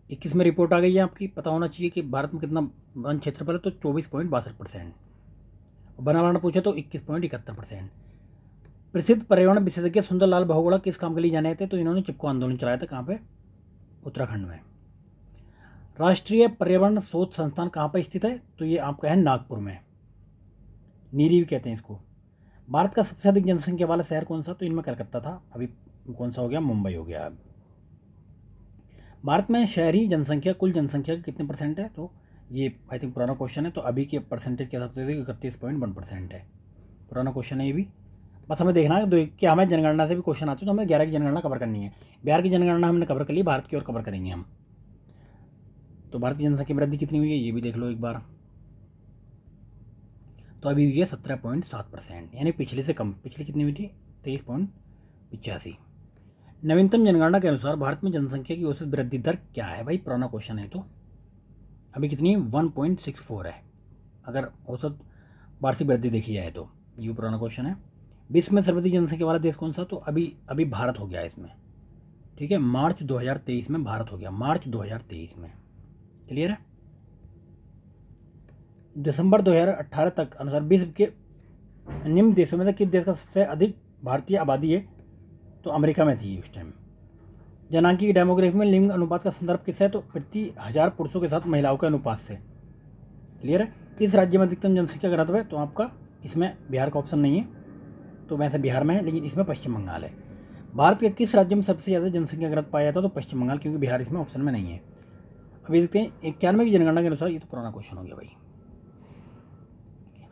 21 में रिपोर्ट आ गई है आपकी, पता होना चाहिए कि भारत में कितना वन क्षेत्रफल है। तो 24.62%। बनावरण पूछे तो 21.71%। प्रसिद्ध पर्यावरण विशेषज्ञ सुंदरलाल बहुगुणा किस काम के लिए जाने थे? तो इन्होंने चिपको आंदोलन चलाया था। कहाँ पे? उत्तराखंड में। राष्ट्रीय पर्यावरण शोध संस्थान कहाँ पर स्थित है? तो ये आपका है नागपुर में, नीरी भी कहते हैं इसको। भारत का सबसे अधिक जनसंख्या वाला शहर कौन सा? तो इनमें कलकत्ता था, अभी कौन सा हो गया? मुंबई हो गया। अब भारत में शहरी जनसंख्या कुल जनसंख्या के कितने परसेंट है? तो ये आई थिंक पुराना क्वेश्चन है, तो अभी के परसेंटेज के हिसाब से 31.1% है। पुराना क्वेश्चन है ये भी, बस हमें देखना है कि हमें जनगणना से भी क्वेश्चन आते हैं, तो हमें 11 की जनगणना कवर करनी है। बिहार की जनगणना हमने कवर कर ली, भारत की और कवर करेंगे हम। तो भारत की जनसंख्या वृद्धि कितनी हुई है ये भी देख लो एक बार। तो अभी हुई है 17.7%, यानी पिछले से कम। पिछली कितनी हुई थी? 23.85। नवीनतम जनगणना के अनुसार भारत में जनसंख्या की औसत वृद्धि दर क्या है? भाई पुराना क्वेश्चन है, तो अभी कितनी? 1.64 है, अगर औसत वार्षिक वृद्धि देखी जाए तो। ये पुराना क्वेश्चन है। विश्व में सर्वाधिक जनसंख्या वाला देश कौन सा? तो अभी भारत हो गया इसमें, ठीक है। मार्च 2023 में भारत हो गया, मार्च 2023 में। क्लियर है? दिसंबर 2018 तक अनुसार विश्व के निम्न देशों में से किस देश का सबसे अधिक भारतीय आबादी है? तो अमेरिका में थी उस टाइम। जनांकी डेमोग्राफी में लिंग अनुपात का संदर्भ किससे है? तो प्रति 1000 पुरुषों के साथ महिलाओं के अनुपात से। क्लियर है? किस राज्य में अधिकतम जनसंख्या घनत्व है? तो आपका इसमें बिहार का ऑप्शन नहीं है, तो वैसे बिहार में है, लेकिन इसमें पश्चिम बंगाल है। भारत के किस राज्य में सबसे ज़्यादा जनसंख्या घनत्व पाया जाता है? तो पश्चिम बंगाल, क्योंकि बिहार इसमें ऑप्शन में नहीं है। अभी देखते हैं 91 की जनगणना के अनुसार। ये तो पुराना क्वेश्चन हो गया भाई,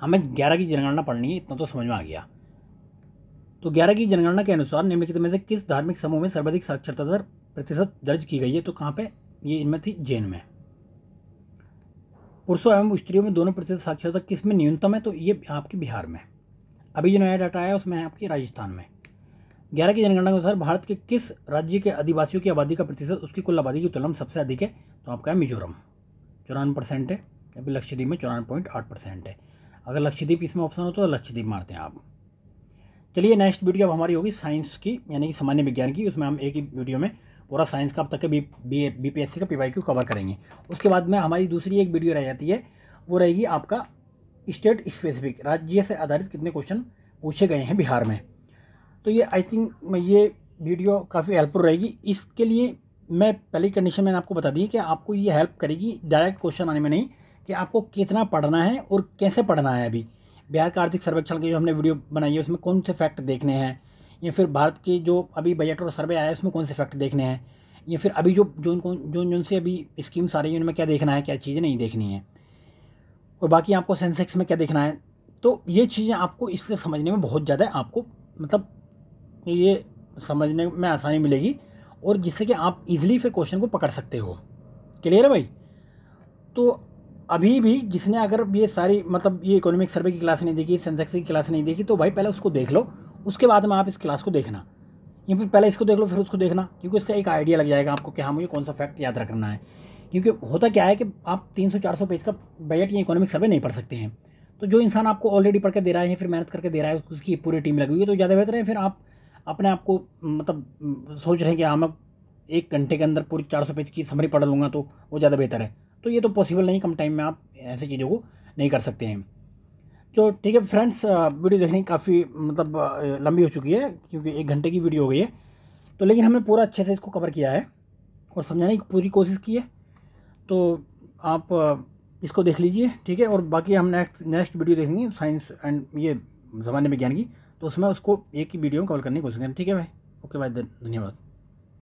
हमें 11 की जनगणना पढ़नी है, इतना तो समझ में आ गया। तो 11 की जनगणना के अनुसार निम्नलिखित में से किस धार्मिक समूह में सर्वाधिक साक्षरता दर प्रतिशत दर्ज की गई है? तो कहाँ पे? ये इनमें थी जैन में। पुरुषों एवं स्त्रियों में दोनों प्रतिशत साक्षरता किस में न्यूनतम है? तो ये आपके बिहार में। अभी जो नया डाटा आया उसमें है आपकी राजस्थान में। 11 की जनगणना के अनुसार भारत के किस राज्य के आदिवासियों की आबादी का प्रतिशत उसकी कुल आबादी की तुलना में सबसे अधिक है? तो आपका है मिजोरम, 94% है। अभी लक्षद्वीप में 94.8% है। अगर लक्षद्वीप इसमें ऑप्शन हो तो लक्षद्वीप मारते हैं आप। चलिए नेक्स्ट वीडियो अब हमारी होगी साइंस की, यानी कि सामान्य विज्ञान की। उसमें हम एक ही वीडियो में पूरा साइंस का अब तक के बीपीएससी का पीवाईक्यू कवर करेंगे। उसके बाद में हमारी दूसरी एक वीडियो रह जाती है, वो रहेगी आपका स्टेट स्पेसिफिक, राज्य से आधारित कितने क्वेश्चन पूछे गए हैं बिहार में। तो ये आई थिंक ये वीडियो काफ़ी हेल्पफुल रहेगी। इसके लिए मैं पहली कंडीशन मैंने आपको बता दी कि आपको ये हेल्प करेगी डायरेक्ट क्वेश्चन आने में नहीं, कि आपको कितना पढ़ना है और कैसे पढ़ना है। अभी बिहार का आर्थिक सर्वेक्षण की जो हमने वीडियो बनाई है उसमें कौन से फैक्ट देखने हैं, या फिर भारत के जो अभी बजट और सर्वे आया है उसमें कौन से फैक्ट देखने हैं, या फिर अभी जो से अभी स्कीम्स आ रही है उनमें क्या देखना है, क्या चीज़ें नहीं देखनी है, और बाकी आपको सेंसेक्स में क्या देखना है। तो ये चीज़ें आपको इससे समझने में बहुत ज़्यादा आपको मतलब ये समझने में आसानी मिलेगी, और जिससे कि आप इजीली फिर क्वेश्चन को पकड़ सकते हो। क्लियर है भाई? तो अभी भी जिसने अगर ये सारी मतलब ये इकोनॉमिक सर्वे की क्लास नहीं देखी, सेंसेक्स की क्लास नहीं देखी, तो भाई पहले उसको देख लो, उसके बाद में आप इस क्लास को देखना, या फिर पहले इसको देख लो फिर उसको देखना, क्योंकि उससे एक आइडिया लग जाएगा आपको कि हाँ मुझे कौन सा फैक्ट याद रखना है। क्योंकि होता क्या है कि आप 300-400 पेज का बजट या इकोनॉमिक सर्वे नहीं पढ़ सकते हैं। तो जो इंसान आपको ऑलरेडी पढ़ के दे रहा है, फिर मेहनत करके दे रहा है, उसकी पूरी टीम लगी हुई है, तो ज़्यादा बेहतर है। फिर आप अपने आप को मतलब सोच रहे हैं कि हाँ मैं 1 घंटे के अंदर पूरी 400 पेज की समरी पढ़ लूँगा, तो वो ज़्यादा बेहतर है। तो ये तो पॉसिबल नहीं, कम टाइम में आप ऐसी चीज़ों को नहीं कर सकते हैं। तो ठीक है फ्रेंड्स, वीडियो देखने की काफ़ी मतलब लंबी हो चुकी है क्योंकि 1 घंटे की वीडियो हो गई है। तो लेकिन हमने पूरा अच्छे से इसको कवर किया है और समझाने की पूरी कोशिश की है। तो आप इसको देख लीजिए, ठीक है। और बाकी हम नेक्स्ट वीडियो देखेंगे साइंस एंड ये सामान्य विज्ञान की, तो उसमें उसको एक ही वीडियो में कवर करने की कोशिश करें, ठीक है भाई। ओके भाई, धन्यवाद।